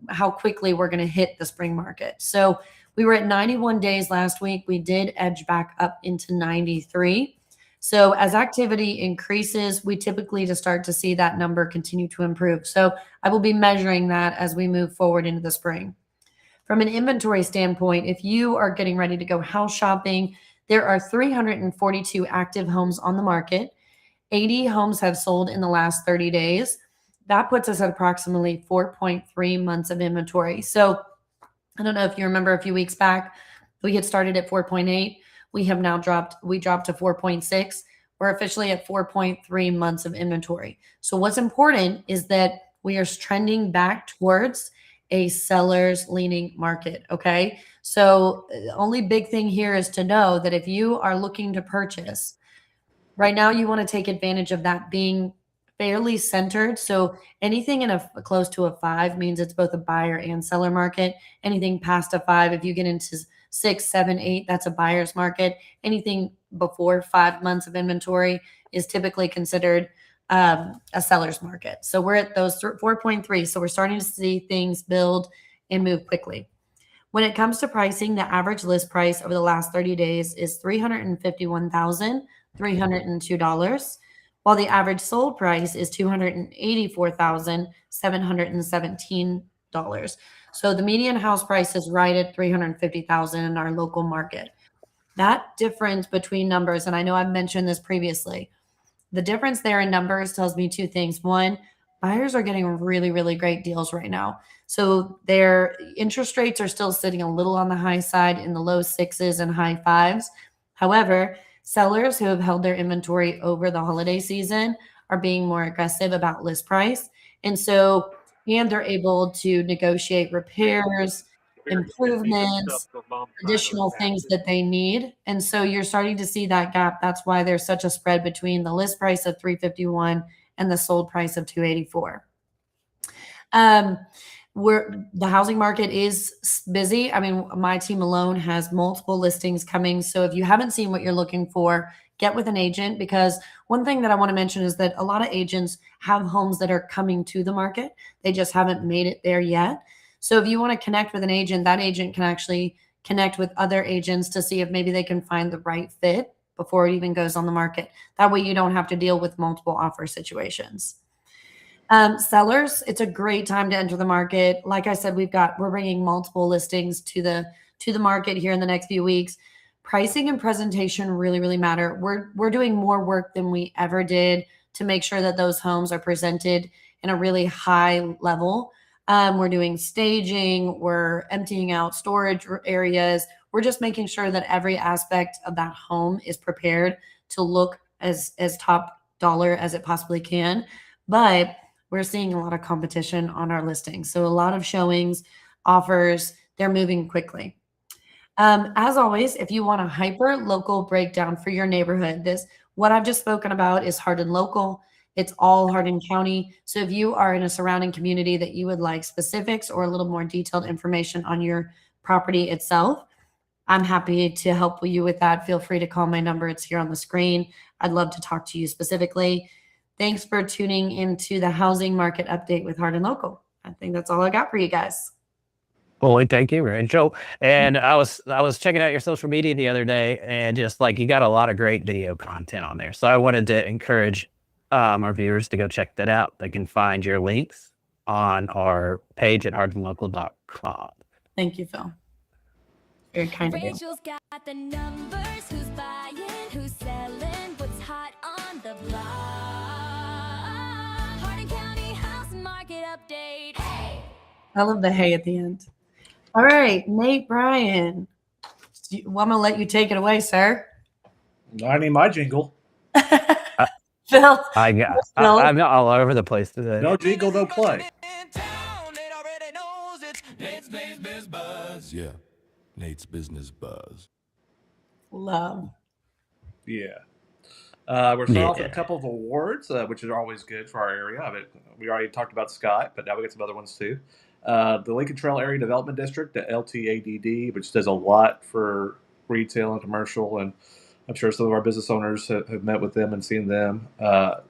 how quickly we're going to hit the spring market. So we were at 91 days last week. We did edge back up into 93. So as activity increases, we typically just start to see that number continue to improve. So I will be measuring that as we move forward into the spring. From an inventory standpoint, if you are getting ready to go house shopping, there are 342 active homes on the market. 80 homes have sold in the last 30 days. That puts us at approximately 4.3 months of inventory. So I don't know if you remember a few weeks back, we had started at 4.8. We have now dropped to 4.6. We're officially at 4.3 months of inventory. So what's important is that we are trending back towards a seller's leaning market. Okay. So the only big thing here is to know that if you are looking to purchase right now, you want to take advantage of that being fairly centered. So anything in a close to a 5 means it's both a buyer and seller market. Anything past a 5, if you get into 6, 7, 8, that's a buyer's market. Anything before 5 months of inventory is typically considered a seller's market. So we're at those 4.3. So we're starting to see things build and move quickly. When it comes to pricing, the average list price over the last 30 days is $351,302, while the average sold price is $284,717. So the median house price is right at $350,000 in our local market. That difference between numbers, and I know I've mentioned this previously, the difference there in numbers tells me two things. One, buyers are getting really, really great deals right now. So their interest rates are still sitting a little on the high side in the low 6s and high 5s. However, sellers who have held their inventory over the holiday season are being more aggressive about list price. And they're able to negotiate repairs improvements, additional things that they need. And so you're starting to see that gap. That's why there's such a spread between the list price of 351 and the sold price of 284. The housing market is busy. I mean, my team alone has multiple listings coming. So if you haven't seen what you're looking for, get with an agent, because one thing that I want to mention is that a lot of agents have homes that are coming to the market. They just haven't made it there yet. So if you want to connect with an agent, that agent can actually connect with other agents to see if maybe they can find the right fit before it even goes on the market. That way you don't have to deal with multiple offer situations. Sellers, it's a great time to enter the market. Like I said, we're bringing multiple listings to the market here in the next few weeks. Pricing and presentation really, really matter. We're doing more work than we ever did to make sure that those homes are presented in a really high level. We're doing staging, we're emptying out storage areas. We're just making sure that every aspect of that home is prepared to look as top dollar as it possibly can. But we're seeing a lot of competition on our listings. So a lot of showings, offers, they're moving quickly. As always, if you want a hyper local breakdown for your neighborhood, what I've just spoken about is Hardin Local. It's all Hardin County. So if you are in a surrounding community that you would like specifics or a little more detailed information on your property itself, I'm happy to help you with that. Feel free to call my number. It's here on the screen. I'd love to talk to you specifically. Thanks for tuning into the housing market update with Hardin Local. I think that's all I got for you guys. Well, thank you, Rachel. And I was checking out your social media the other day, and just like you got a lot of great video content on there. So I wanted to encourage our viewers to go check that out. They can find your links on our page at hardinlocal.com. Thank you, Phil. Very kind of you. Rachel's got the numbers. Who's buying? Who's selling? What's hot on the block? Hardin County housing market update. Hey! I love the hey at the end. All right, Nate Bryan. I'm going to let you take it away, sir. I need my jingle. Phil. I'm not all over the place today. No jingle, no play. Yeah, Nate's business buzz. Love. Yeah. We're starting off with a couple of awards, which are always good for our area. I mean, we already talked about Scott, but now we got some other ones too. The Lincoln Trail Area Development District, the LTADD, which does a lot for retail and commercial, and I'm sure some of our business owners have met with them and seen them.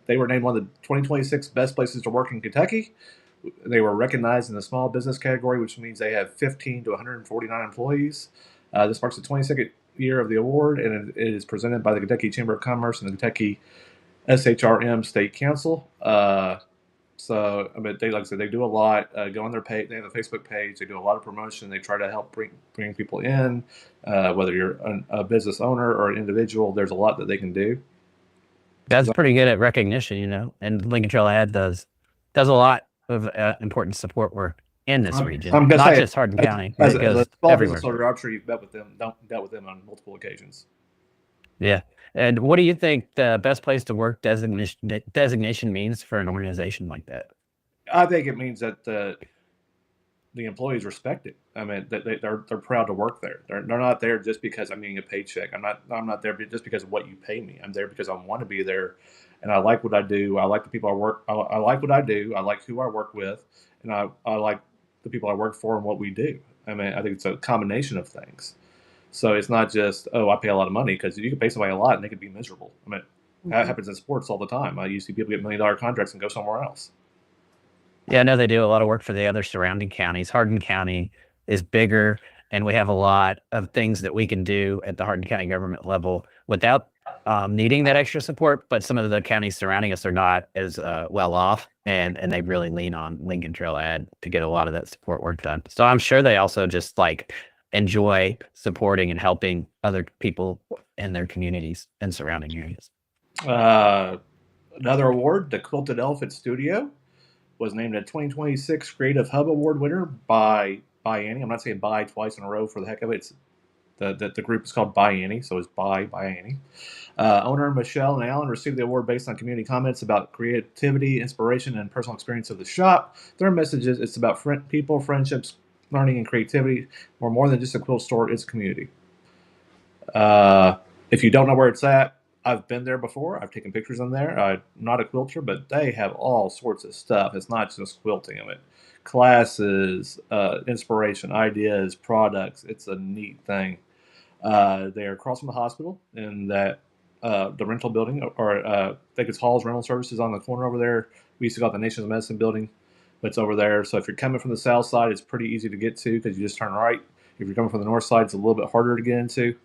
They were named one of the 2026 best places to work in Kentucky. They were recognized in the small business category, which means they have 15 to 149 employees. This marks the 22nd year of the award, and it is presented by the Kentucky Chamber of Commerce and the Kentucky SHRM State Council. So, I mean, like I said, they do a lot. Go on their page. They have a Facebook page. They do a lot of promotion. They try to help bring people in. Whether you're a business owner or an individual, there's a lot that they can do. That's pretty good at recognition, and Lincoln Trail Ad does a lot of important support work in this region, not just Hardin County. As a small business owner, I'm sure you've dealt with them on multiple occasions. Yeah. And what do you think the best place to work designation means for an organization like that? I think it means that the employees respect it. I mean, they're proud to work there. They're not there just because I'm getting a paycheck. I'm not there just because of what you pay me. I'm there because I want to be there, and I like what I do. I like the people I work. I like what I do. I like who I work with, and I like the people I work for and what we do. I mean, I think it's a combination of things. So it's not just, I pay a lot of money, because you can pay somebody a lot and they could be miserable. I mean, that happens in sports all the time. You see people get $1 million contracts and go somewhere else. Yeah, I know they do a lot of work for the other surrounding counties. Hardin County is bigger, and we have a lot of things that we can do at the Hardin County government level without needing that extra support. But some of the counties surrounding us are not as well off, and they really lean on Lincoln Trail Ad to get a lot of that support work done. So I'm sure they also just enjoy supporting and helping other people in their communities and surrounding areas. Another award, the Quilted Elephant Studio, was named a 2026 Creative Hub Award winner by Annie. I'm not saying by twice in a row for the heck of it. It's the group is called By Annie, so it's by Annie. Owner Michelle and Alan received the award based on community comments about creativity, inspiration, and personal experience of the shop. Their message is it's about people, friendships, learning and creativity. We're more than just a quilt store; it's a community. If you don't know where it's at, I've been there before. I've taken pictures in there. I'm not a quilter, but they have all sorts of stuff. It's not just quilting of it. Classes, inspiration, ideas, products. It's a neat thing. They are across from the hospital in that the rental building, or I think it's Hall's Rental Services on the corner over there. We used to call it the Nation's Medicine Building, but it's over there. So if you're coming from the south side, it's pretty easy to get to because you just turn right. If you're coming from the north side, it's a little bit harder to get into.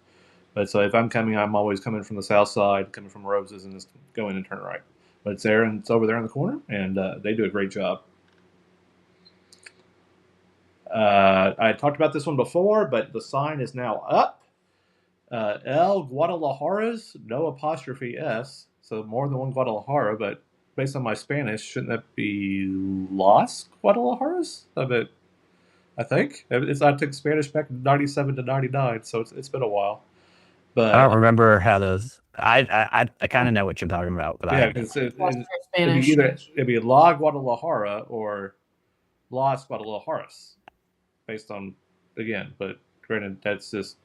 But so if I'm coming, I'm always coming from the south side, coming from Roses, and just go in and turn right. But it's there, and it's over there in the corner, and they do a great job. I talked about this one before, but the sign is now up. El Guadalajara's, no apostrophe S, so more than one Guadalajara, but based on my Spanish, shouldn't that be Las Guadalajaras? I think. I took Spanish back in 97 to 99, so it's been a while. But I don't remember how those. I kind of know what you're talking about, but yeah, because it'd be La Guadalajara or Las Guadalajaras, based on, again, but granted, that's just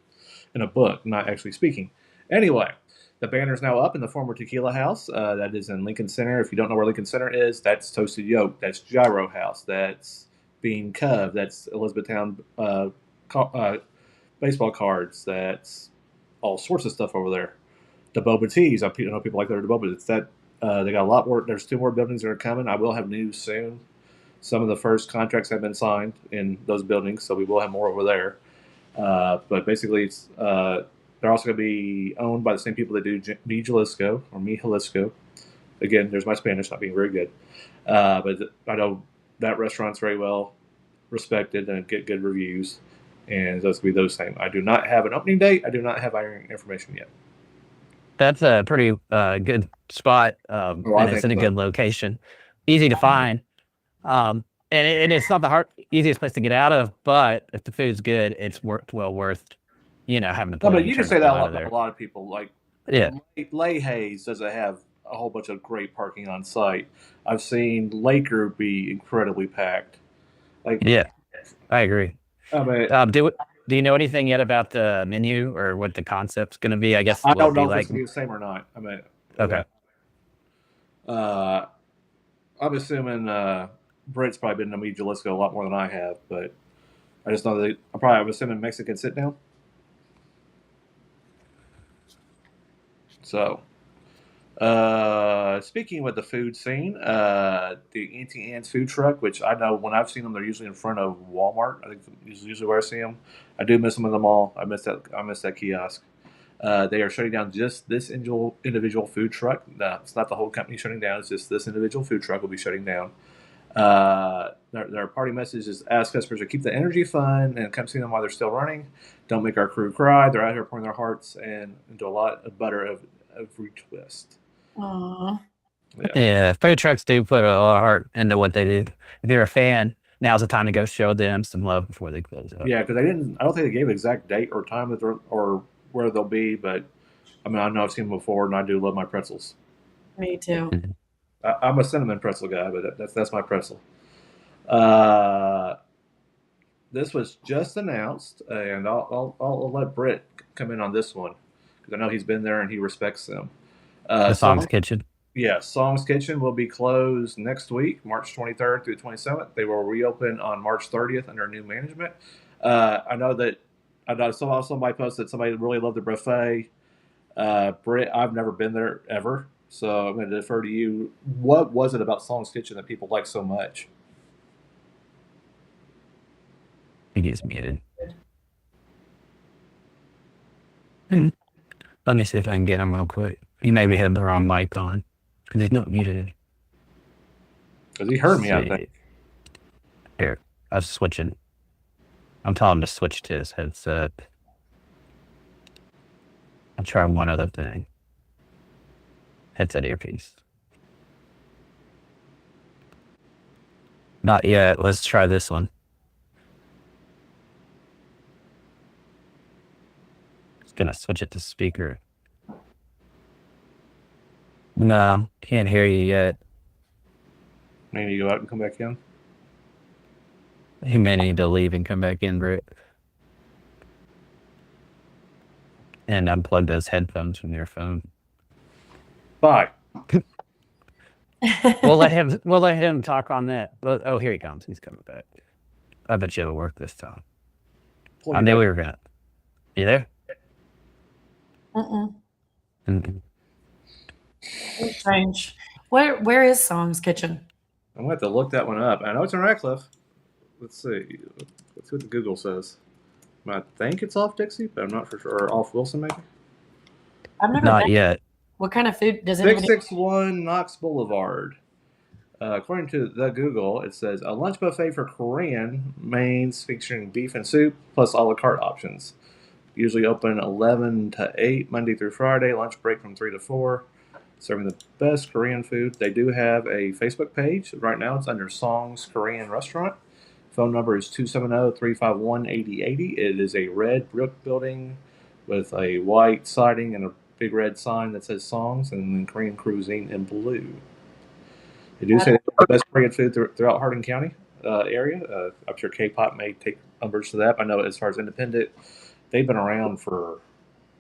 in a book, not actually speaking. Anyway, the banner's now up in the former Tequila House. That is in Lincoln Center. If you don't know where Lincoln Center is, that's Toasted Yolk. That's Gyro House. That's Bean Cove. That's Elizabethtown baseball cards. That's all sorts of stuff over there. The Boba Teas. I know people like their Boba. It's that they got a lot more. There's 2 more buildings that are coming. I will have news soon. Some of the first contracts have been signed in those buildings, so we will have more over there. But basically, it's they're also going to be owned by the same people that do Mi Jalisco or Mi Jalisco. Again, there's my Spanish not being very good, but I know that restaurant's very well respected and get good reviews, and those will be those same. I do not have an opening date. I do not have hiring information yet. That's a pretty good spot, and it's in a good location, easy to find. And it's not the easiest place to get out of, but if the food's good, it's well worth, having to put. No, but you can say that a lot of people. Like, yeah, Lay Hayes doesn't have a whole bunch of great parking on site. I've seen Laker be incredibly packed. Like, yeah, I agree. I mean, do you know anything yet about the menu or what the concept's going to be? I guess I don't know if it's going to be the same or not. I mean, okay. I'm assuming Britt's probably been to Mi Jalisco a lot more than I have, but I just know that I'm assuming Mexican sit down. So, speaking with the food scene, the Auntie Anne's food truck, which I know when I've seen them, they're usually in front of Walmart. I think is usually where I see them. I do miss them in the mall. I miss that kiosk. They are shutting down just this individual food truck. No, it's not the whole company shutting down. It's just this individual food truck will be shutting down. Their party message is ask customers to keep the energy fun and come see them while they're still running. Don't make our crew cry. They're out here pouring their hearts and into a lot of butter of every twist. Aww. Yeah, food trucks do put a lot of heart into what they do. If you're a fan, now's the time to go show them some love before they close up. Yeah, because I don't think they gave an exact date or time or where they'll be, but I mean, I know I've seen them before, and I do love my pretzels. Me too. I'm a cinnamon pretzel guy, but that's my pretzel. This was just announced, and I'll let Britt come in on this one because I know he's been there and he respects them. The Song's Kitchen. Yeah, Song's Kitchen will be closed next week, March 23rd through 27th. They will reopen on March 30th under new management. I know somebody posted somebody really loved the buffet. Britt, I've never been there ever, so I'm going to defer to you. What was it about Song's Kitchen that people like so much? I think he's muted. Let me see if I can get him real quick. He maybe had the wrong mic on because he's not muted. Because he heard me out there. Here, I was switching. I'm telling him to switch to his headset. I'll try one other thing. Headset earpiece. Not yet. Let's try this one. Just gonna switch it to speaker. No, can't hear you yet. Maybe you go out and come back in. You may need to leave and come back in, Britt. And unplug those headphones from your phone. Bye. We'll let him talk on that. Oh, here he comes. He's coming back. I bet you it'll work this time. I knew we were gonna. You there? Mm-mm. Strange. Where is Song's Kitchen? I'm gonna have to look that one up. I know it's in Radcliffe. Let's see. Let's see what the Google says. I think it's off Dixie, but I'm not for sure. Or off Wilson, maybe. I've never Not been. yet. What kind of food does anybody? 661 Knox Boulevard. According to the Google, it says a lunch buffet for Korean mains featuring beef and soup plus a la carte options. Usually open 11 to 8 Monday through Friday. Lunch break from 3 to 4. Serving the best Korean food. They do have a Facebook page. Right now it's under Song's Korean Restaurant. Phone number is 270-351-8080. It is a red brick building with a white siding and a big red sign that says Songs and then Korean cuisine in blue. They do say they have the best Korean food throughout Hardin County area. I'm sure K-pop may take umbrage to that. I know as far as independent, they've been around for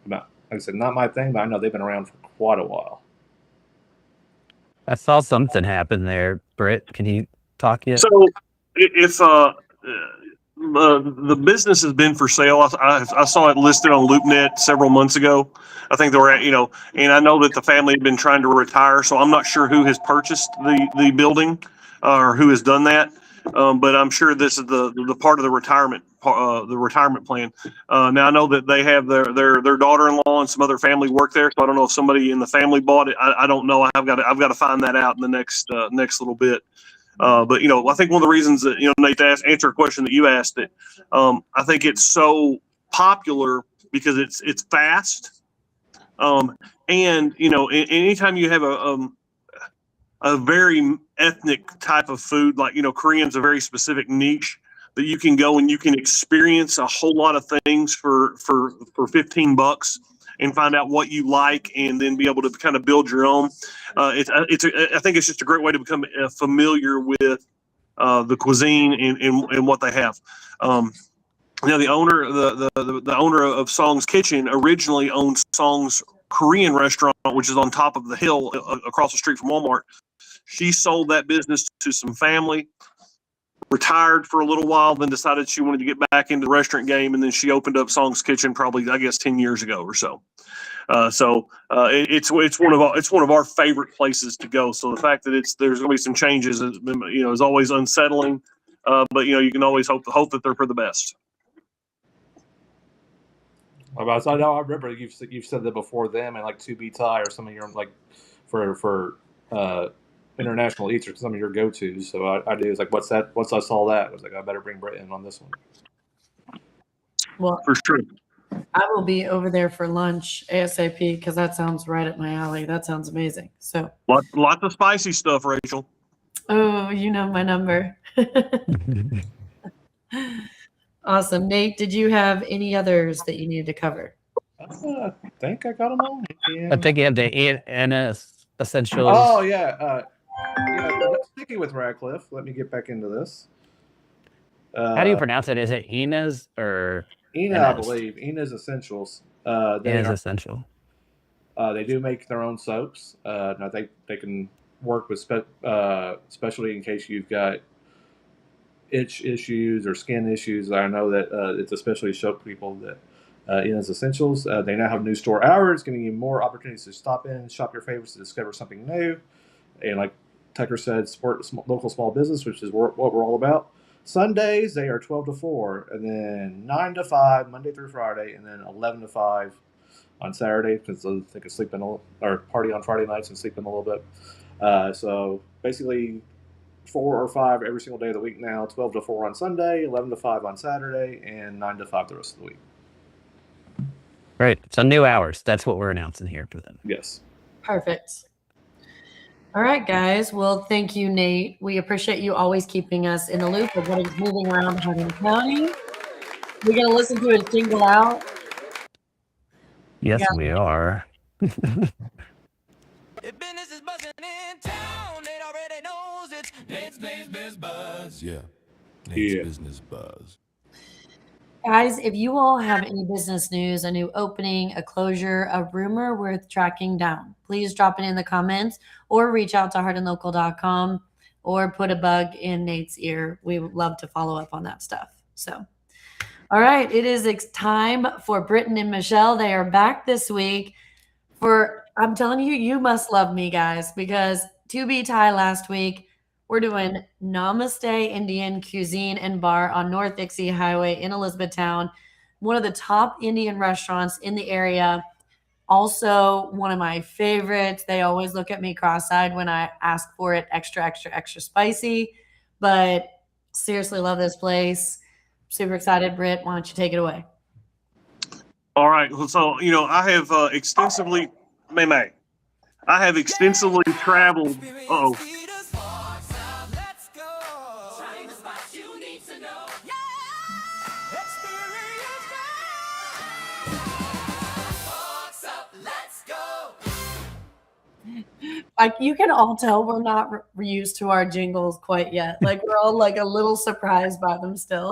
about, like I said, not my thing, but I know they've been around for quite a while. I saw something happen there. Britt, can you talk yet? So if the business has been for sale, I saw it listed on LoopNet several months ago. I think they were at, and I know that the family had been trying to retire, so I'm not sure who has purchased the building or who has done that. But I'm sure this is the part of the retirement plan. Now I know that they have their daughter-in-law and some other family work there, so I don't know if somebody in the family bought it. I don't know. I've got to find that out in the next little bit. But I think one of the reasons that Nate, to answer a question that you asked, that I think it's so popular because it's fast, and anytime you have a very ethnic type of food, like Korean's a very specific niche that you can go and you can experience a whole lot of things for $15 and find out what you like and then be able to kind of build your own. I think it's just a great way to become familiar with the cuisine and what they have. The owner of Song's Kitchen originally owned Song's Korean restaurant, which is on top of the hill across the street from Walmart. She sold that business to some family, retired for a little while, then decided she wanted to get back into the restaurant game, and then she opened up Song's Kitchen probably, I guess, 10 years ago or so. It's one of our favorite places to go. So the fact that there's going to be some changes is always unsettling, but you can always hope that they're for the best. I remember you've said that before them and like 2B Thai or some of your like for international eats or some of your go-tos. So I do. It's like, what's that? Once I saw that, I was like, I better bring Brett in on this one. Well, For sure. I will be over there for lunch ASAP because that sounds right up my alley. That sounds amazing. So Lots of spicy stuff, Rachel. Oh, you know my number. Awesome. Nate, did you have any others that you needed to cover? I think I got them all. I think you have the NS essentials. Oh yeah. Sticking with Radcliffe, let me get back into this. How do you pronounce it? Is it Inez or Ina? I believe Ina's Essentials. Ina's Essential. They do make their own soaps. Now they can work with specialty in case you've got itch issues or skin issues. I know that it's especially soap people that Ina's Essentials. They now have new store hours, giving you more opportunities to stop in, shop your favorites, to discover something new. And like Tucker said, support local small business, which is what we're all about. Sundays, they are 12 to 4, and then 9 to 5, Monday through Friday, and then 11 to 5 on Saturday, because they can sleep in or party on Friday nights and sleep in a little bit. So basically 4 or 5 every single day of the week now, 12 to 4 on Sunday, 11 to 5 on Saturday, and 9 to 5 the rest of the week. Right. So new hours. That's what we're announcing here for them. Yes. Perfect. All right, guys. Well, thank you, Nate. We appreciate you always keeping us in the loop of what is moving around Hardin County. We're going to listen to it jingle out. Yes, we are. If business is buzzing in town, it already knows it's Nate's Biz Buzz. Yeah. Nate's Yeah. Business Buzz. Guys, if you all have any business news, a new opening, a closure, a rumor worth tracking down, please drop it in the comments or reach out to hardinlocal.com or put a bug in Nate's ear. We would love to follow up on that stuff. So, all right, it is time for Britton and Michelle. They are back this week I'm telling you, you must love me, guys, because 2B tie last week. We're doing Namaste Indian Cuisine and Bar on North Dixie Highway in Elizabethtown, one of the top Indian restaurants in the area. Also, one of my favorites. They always look at me cross-eyed when I ask for it extra, extra, extra spicy. But seriously, love this place. Super excited. Britt, why don't you take it away? All right. So, I have extensively, I have extensively traveled. Uh-oh. Like, you can all tell we're not used to our jingles quite yet. Like, we're all like a little surprised by them still.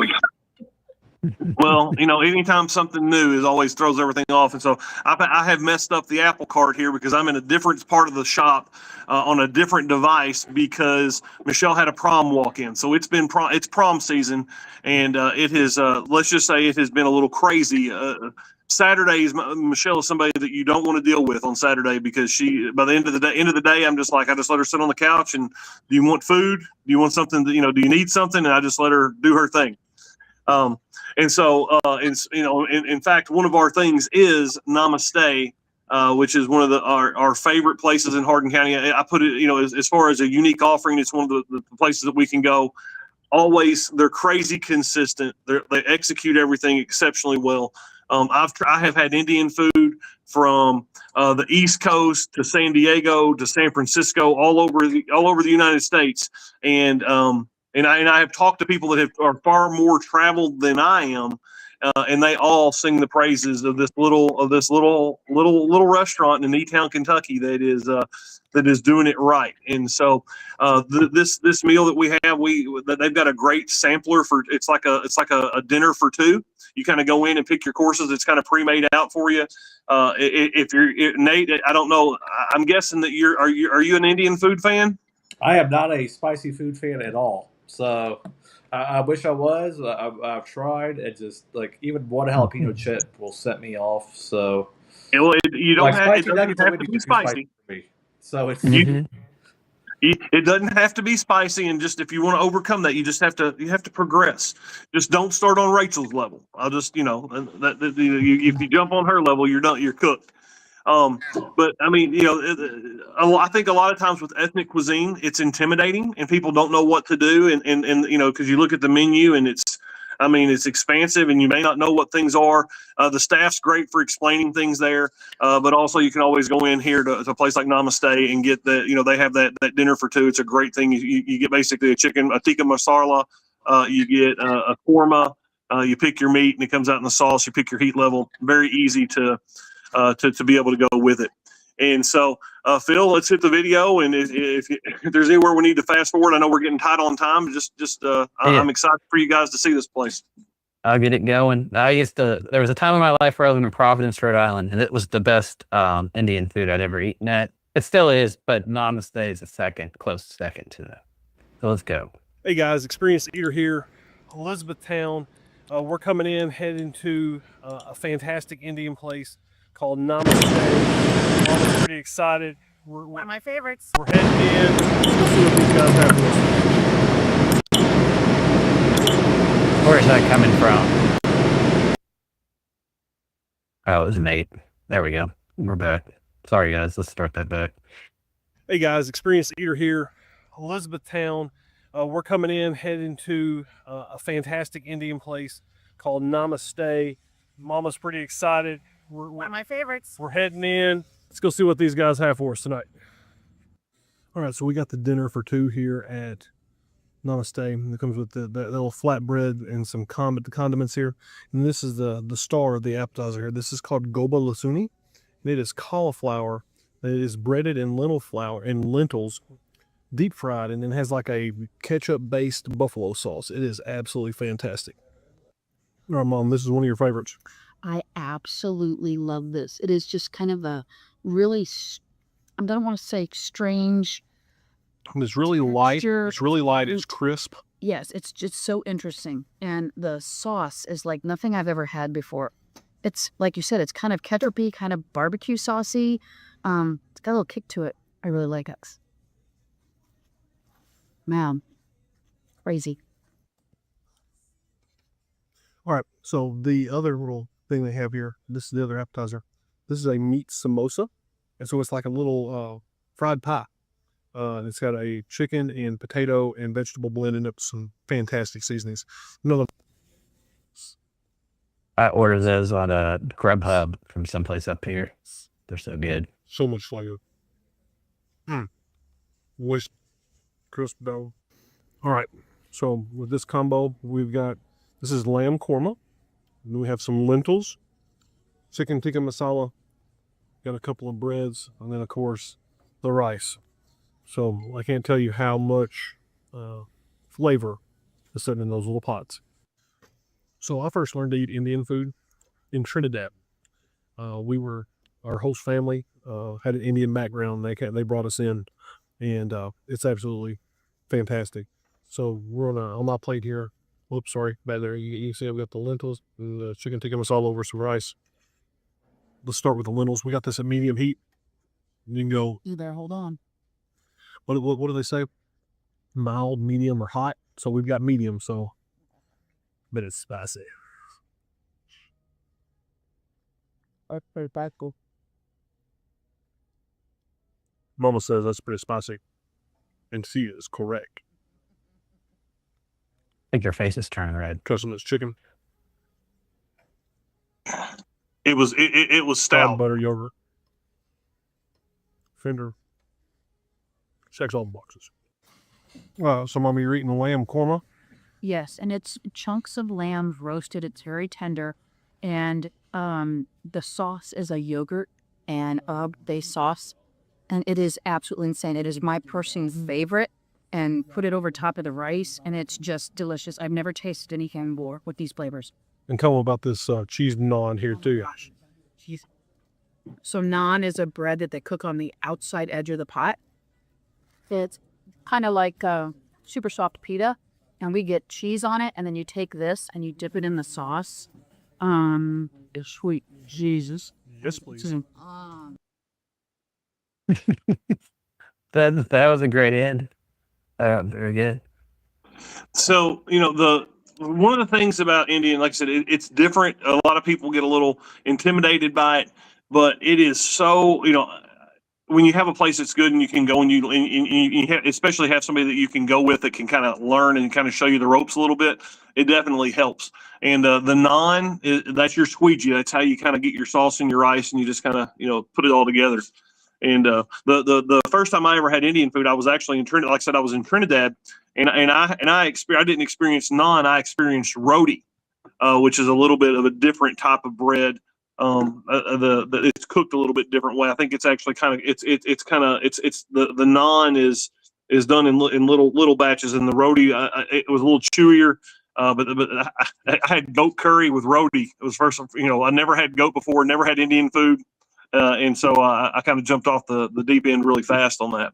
Well, anytime something new always throws everything off. And so I have messed up the Apple Card here because I'm in a different part of the shop on a different device because Michelle had a prom walk-in. So it's prom season, and it has, let's just say it has been a little crazy. Saturdays, Michelle is somebody that you don't want to deal with on Saturday because by the end of the day, I just let her sit on the couch and, do you want food? Do you want something do you need something? And I just let her do her thing. And so, in fact, one of our things is Namaste, which is one of our favorite places in Hardin County. I put it, as far as a unique offering, it's one of the places that we can go. Always, they're crazy consistent. They execute everything exceptionally well. I have had Indian food from the East Coast to San Diego to San Francisco, all over the United States, and I have talked to people that are far more traveled than I am, and they all sing the praises of this little restaurant in E-Town, Kentucky that is doing it right. And so this meal that we have, they've got a great sampler for. It's like a dinner for two. You kind of go in and pick your courses. It's kind of pre-made out for you. If you're Nate, I don't know. I'm guessing that are you an Indian food fan? I am not a spicy food fan at all. So I wish I was. I've tried. It just even one jalapeno chip will set me off. So you don't it doesn't have to be spicy. For me. So it's it doesn't have to be spicy, and just if you want to overcome that, you have to progress. Just don't start on Rachel's level. I'll just if you jump on her level, you're done. You're cooked. But I mean, I think a lot of times with ethnic cuisine, it's intimidating and people don't know what to do. And because you look at the menu and it's expansive and you may not know what things are. The staff's great for explaining things there. But also you can always go in here to a place like Namaste and get they have that dinner for two. It's a great thing. You get basically a tikka masala. You get a korma. You pick your meat and it comes out in the sauce. You pick your heat level. Very easy to be able to go with it. And so, Phil, let's hit the video. And if there's anywhere we need to fast forward, I know we're getting tight on time. I'm excited for you guys to see this place. I'll get it going. There was a time in my life where I lived in Providence, Rhode Island, and it was the best Indian food I'd ever eaten at. It still is, but Namaste is a close second to that. So let's go. Hey guys, Experienced Eater here, Elizabethtown. We're coming in, heading to a fantastic Indian place called Namaste. I'm pretty excited. One of my favorites. We're heading in. Let's see what these guys have for us. Where is that coming from? Oh, it was Nate. There we go. We're back. Sorry, guys. Let's start that back. Hey guys, Experienced Eater here, Elizabethtown. We're coming in, heading to a fantastic Indian place called Namaste. Mama's pretty excited. One of my favorites. We're heading in. Let's go see what these guys have for us tonight. All right, so we got the dinner for two here at Namaste. It comes with the little flatbread and some condiments here. And this is the star of the appetizer here. This is called goba lasuni. And it is cauliflower that is breaded in lentils deep fried, and then has like a ketchup based buffalo sauce. It is absolutely fantastic. All right, Mom, this is one of your favorites. I absolutely love this. It is just kind of a really, I don't want to say strange. It's really light. Texture. It's really light. It's crisp. Yes, it's just so interesting. And the sauce is like nothing I've ever had before. It's like you said, it's kind of ketchupy, kind of barbecue saucy. It's got a little kick to it. I really like it. Man, crazy. All right, so the other little thing they have here, this is the other appetizer. This is a meat samosa, and so it's like a little fried pie. It's got a chicken and potato and vegetable blend in it, some fantastic seasonings. Another. I ordered those on a Grubhub from someplace up here. They're so good. So much flavor. Moist, crisp dough. All right, so with this combo, we've got, this is lamb korma. Then we have some lentils, chicken tikka masala, got a couple of breads, and then, of course, the rice. So I can't tell you how much flavor is sitting in those little pots. So I first learned to eat Indian food in Trinidad. Our host family had an Indian background. They brought us in, and it's absolutely fantastic. So we're on my plate here. Whoops, sorry, back there. You see I've got the lentils and the chicken tikka masala over some rice. Let's start with the lentils. We got this at medium heat. You can go. You better hold on. What do they say? Mild, medium, or hot? So we've got medium, but it's spicy. That's pretty cool. Mama says that's pretty spicy, and she is correct. I think your face is turning red. Custom this chicken. It was stout. Butter yogurt. Fender. Checks all the boxes. So, Mama, you're eating lamb korma? Yes, and it's chunks of lamb roasted. It's very tender, and the sauce is a yogurt and based sauce, and it is absolutely insane. It is my personal favorite, and put it over top of the rice, and it's just delicious. I've never tasted anything more with these flavors. And tell them about this cheese naan here too. Cheese. So naan is a bread that they cook on the outside edge of the pot. It's kind of like super soft pita, and we get cheese on it, and then you take this and you dip it in the sauce. It's sweet Jesus. Yes, please. That was a great end. Very good. So, one of the things about Indian, like I said, it's different. A lot of people get a little intimidated by it, but it is so, when you have a place that's good and you can go and you especially have somebody that you can go with that can kind of learn and kind of show you the ropes a little bit, it definitely helps. And the naan, that's your squeegee. That's how you kind of get your sauce and your rice, and you just kind of, put it all together. And the first time I ever had Indian food, I was actually in Trinidad. Like I said, I was in Trinidad, and I didn't experience naan. I experienced roti, which is a little bit of a different type of bread. It's cooked a little bit different way. I think it's actually the naan is done in little batches, and the roti it was a little chewier. But I had goat curry with roti. It was first, I never had goat before, never had Indian food. And so I kind of jumped off the deep end really fast on that.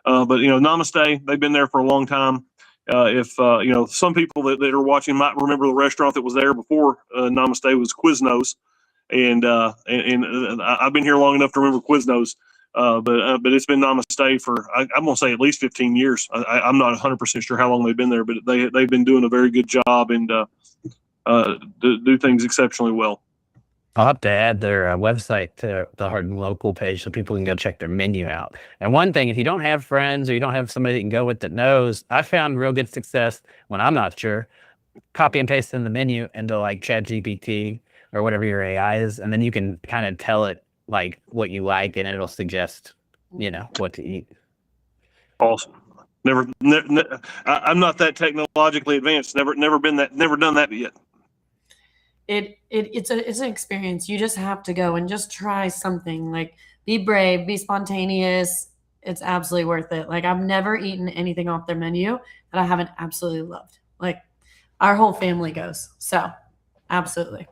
But, Namaste, they've been there for a long time. If some people that are watching might remember the restaurant that was there before Namaste was Quiznos. And I've been here long enough to remember Quiznos. But it's been Namaste for, I'm going to say at least 15 years. I'm not 100% sure how long they've been there, but they've been doing a very good job and do things exceptionally well. I'll have to add their website to the Hardin Local page so people can go check their menu out. And one thing, if you don't have friends or you don't have somebody that you can go with that knows, I found real good success when I'm not sure, copy and paste in the menu into like ChatGPT or whatever your AI is, and then you can kind of tell it like what you like, and it'll suggest, what to eat. Awesome. I'm not that technologically advanced. Never done that yet. It's an experience. You just have to go and just try something. Like, be brave, be spontaneous, It's absolutely worth it. Like, I've never eaten anything off their menu that I haven't absolutely loved. Like, our whole family goes. So, absolutely.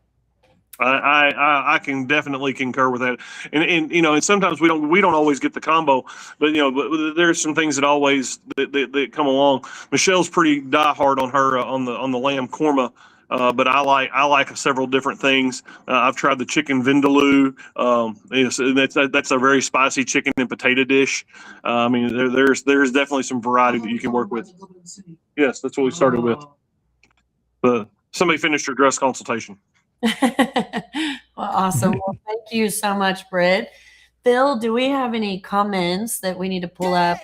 I can definitely concur with that, and you know, and sometimes we don't always get the combo, but but there's some things that always that come along. Michelle's pretty diehard on her on the lamb korma, but I like several different things. I've tried the chicken vindaloo. That's a very spicy chicken and potato dish. I mean, there's definitely some variety that you can work with. Yes, that's what we started with. Somebody finished your dress consultation. Well, awesome. Well, thank you so much, Britt. Phil, do we have any comments that we need to pull up?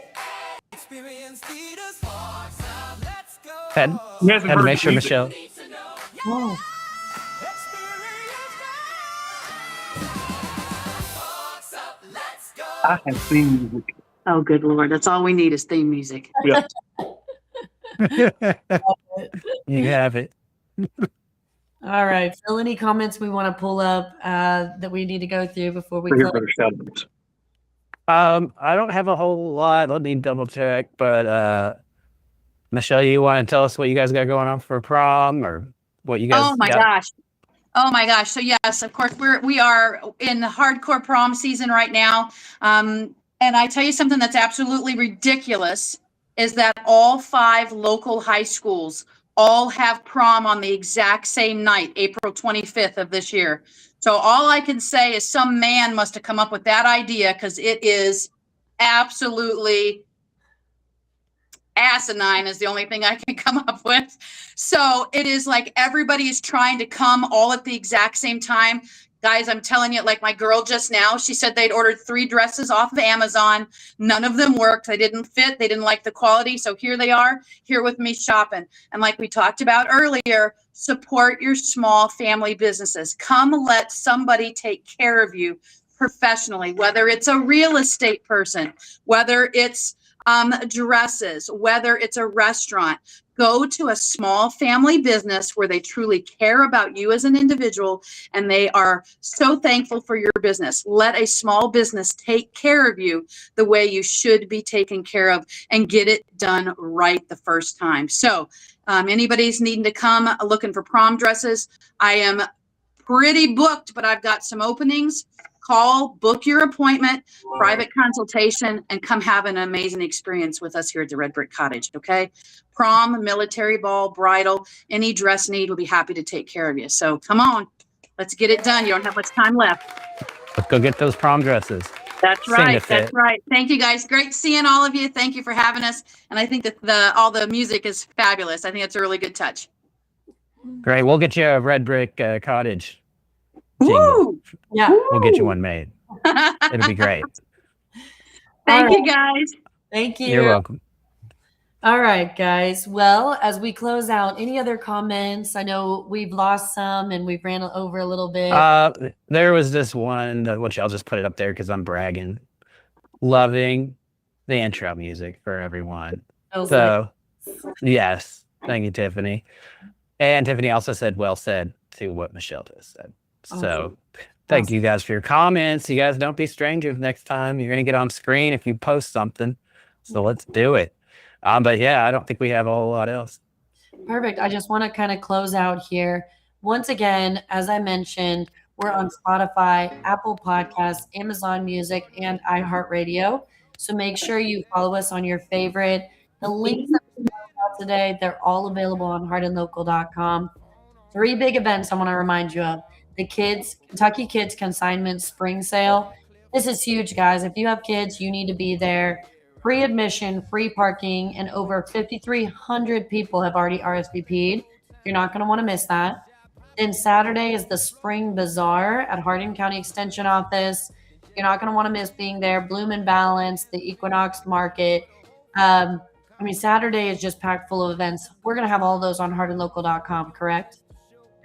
Had to make sure, Michelle. Oh. I have theme music. Oh, good Lord. That's all we need is theme music. Yeah. You have it. All right, Phil, any comments we want to pull up that we need to go through before we close? I don't have a whole lot. Let me double check. But Michelle, you want to tell us what you guys got going on for prom, or what you guys? Oh my gosh. Oh my gosh. So yes, of course we are in the hardcore prom season right now. And I tell you something that's absolutely ridiculous is that all 5 local high schools all have prom on the exact same night, April 25th of this year. So all I can say is some man must have come up with that idea, because it is absolutely asinine is the only thing I can come up with. So it is like everybody is trying to come all at the exact same time. Guys, I'm telling you, like my girl just now, she said they'd ordered 3 dresses off of Amazon. None of them worked. They didn't fit. They didn't like the quality. So here they are, here with me shopping. And like we talked about earlier, support your small family businesses. Come let somebody take care of you professionally, whether it's a real estate person, whether it's dresses, whether it's a restaurant. Go to a small family business where they truly care about you as an individual and they are so thankful for your business. Let a small business take care of you the way you should be taken care of, and get it done right the first time. So anybody's needing to come looking for prom dresses, I am pretty booked, but I've got some openings. Call, book your appointment, private consultation, and come have an amazing experience with us here at the Red Brick Cottage, okay? Prom, military ball, bridal, any dress need, we'll be happy to take care of you. So come on, let's get it done. You don't have much time left. Let's go get those prom dresses. That's right. That's right. Thank you, guys. Great seeing all of you. Thank you for having us. And I think that all the music is fabulous. I think it's a really good touch. Great. We'll get you a Red Brick Cottage. Woo! Yeah. We'll get you one made. It'll be great. Thank you, guys. Thank you. You're welcome. All right, guys. Well, as we close out, any other comments? I know we've lost some and we've ran over a little bit. There was this one, which I'll just put it up there because I'm bragging. Loving the intro music for everyone. So, yes. Thank you, Tiffany. And Tiffany also said, well said, to what Michelle just said. So thank you guys for your comments. You guys don't be strangers next time. You're going to get on screen if you post something. So let's do it. But yeah, I don't think we have a whole lot else. Perfect. I just want to kind of close out here. Once again, as I mentioned, we're on Spotify, Apple Podcasts, Amazon Music, and iHeartRadio. So make sure you follow us on your favorite. The links that we talked about today, they're all available on hardinlocal.com. 3 big events I want to remind you of. The Kentucky Kids Consignment Spring Sale. This is huge, guys. If you have kids, you need to be there. Free admission, free parking, and over 5,300 people have already RSVP'd. You're not going to want to miss that. Then Saturday is the Spring Bazaar at Hardin County Extension Office. You're not going to want to miss being there. Bloom and Balance, the Equinox Market. Saturday is just packed full of events. We're going to have all those on hardinlocal.com, correct?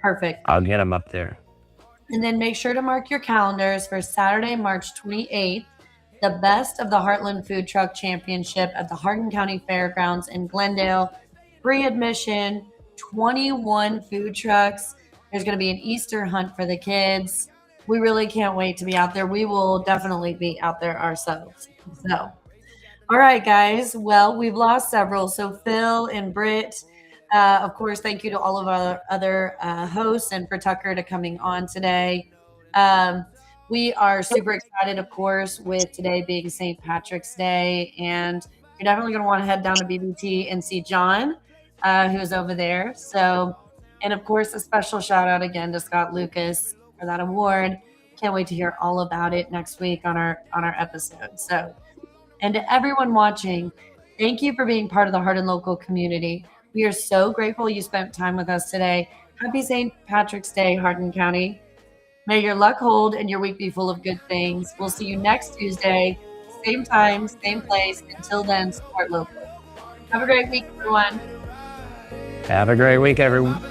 Perfect. I'll get them up there. And then make sure to mark your calendars for Saturday, March 28th, the Best of the Heartland Food Truck Championship at the Hardin County Fairgrounds in Glendale. Free admission, 21 food trucks. There's going to be an Easter hunt for the kids. We really can't wait to be out there. We will definitely be out there ourselves. So All right, guys. Well, we've lost several. So Phil and Britt, of course, thank you to all of our other hosts and for Tucker to coming on today. We are super excited, of course, with today being St. Patrick's Day. And you're definitely going to want to head down to BBT and see John, who's over there. So, and of course, a special shout out again to Scott Lucas for that award. Can't wait to hear all about it next week on our episode. So, and to everyone watching, thank you for being part of the Hardin Local community. We are so grateful you spent time with us today. Happy St. Patrick's Day, Hardin County. May your luck hold and your week be full of good things. We'll see you next Tuesday, same time, same place. Until then, support local. Have a great week, everyone. Have a great week, everyone.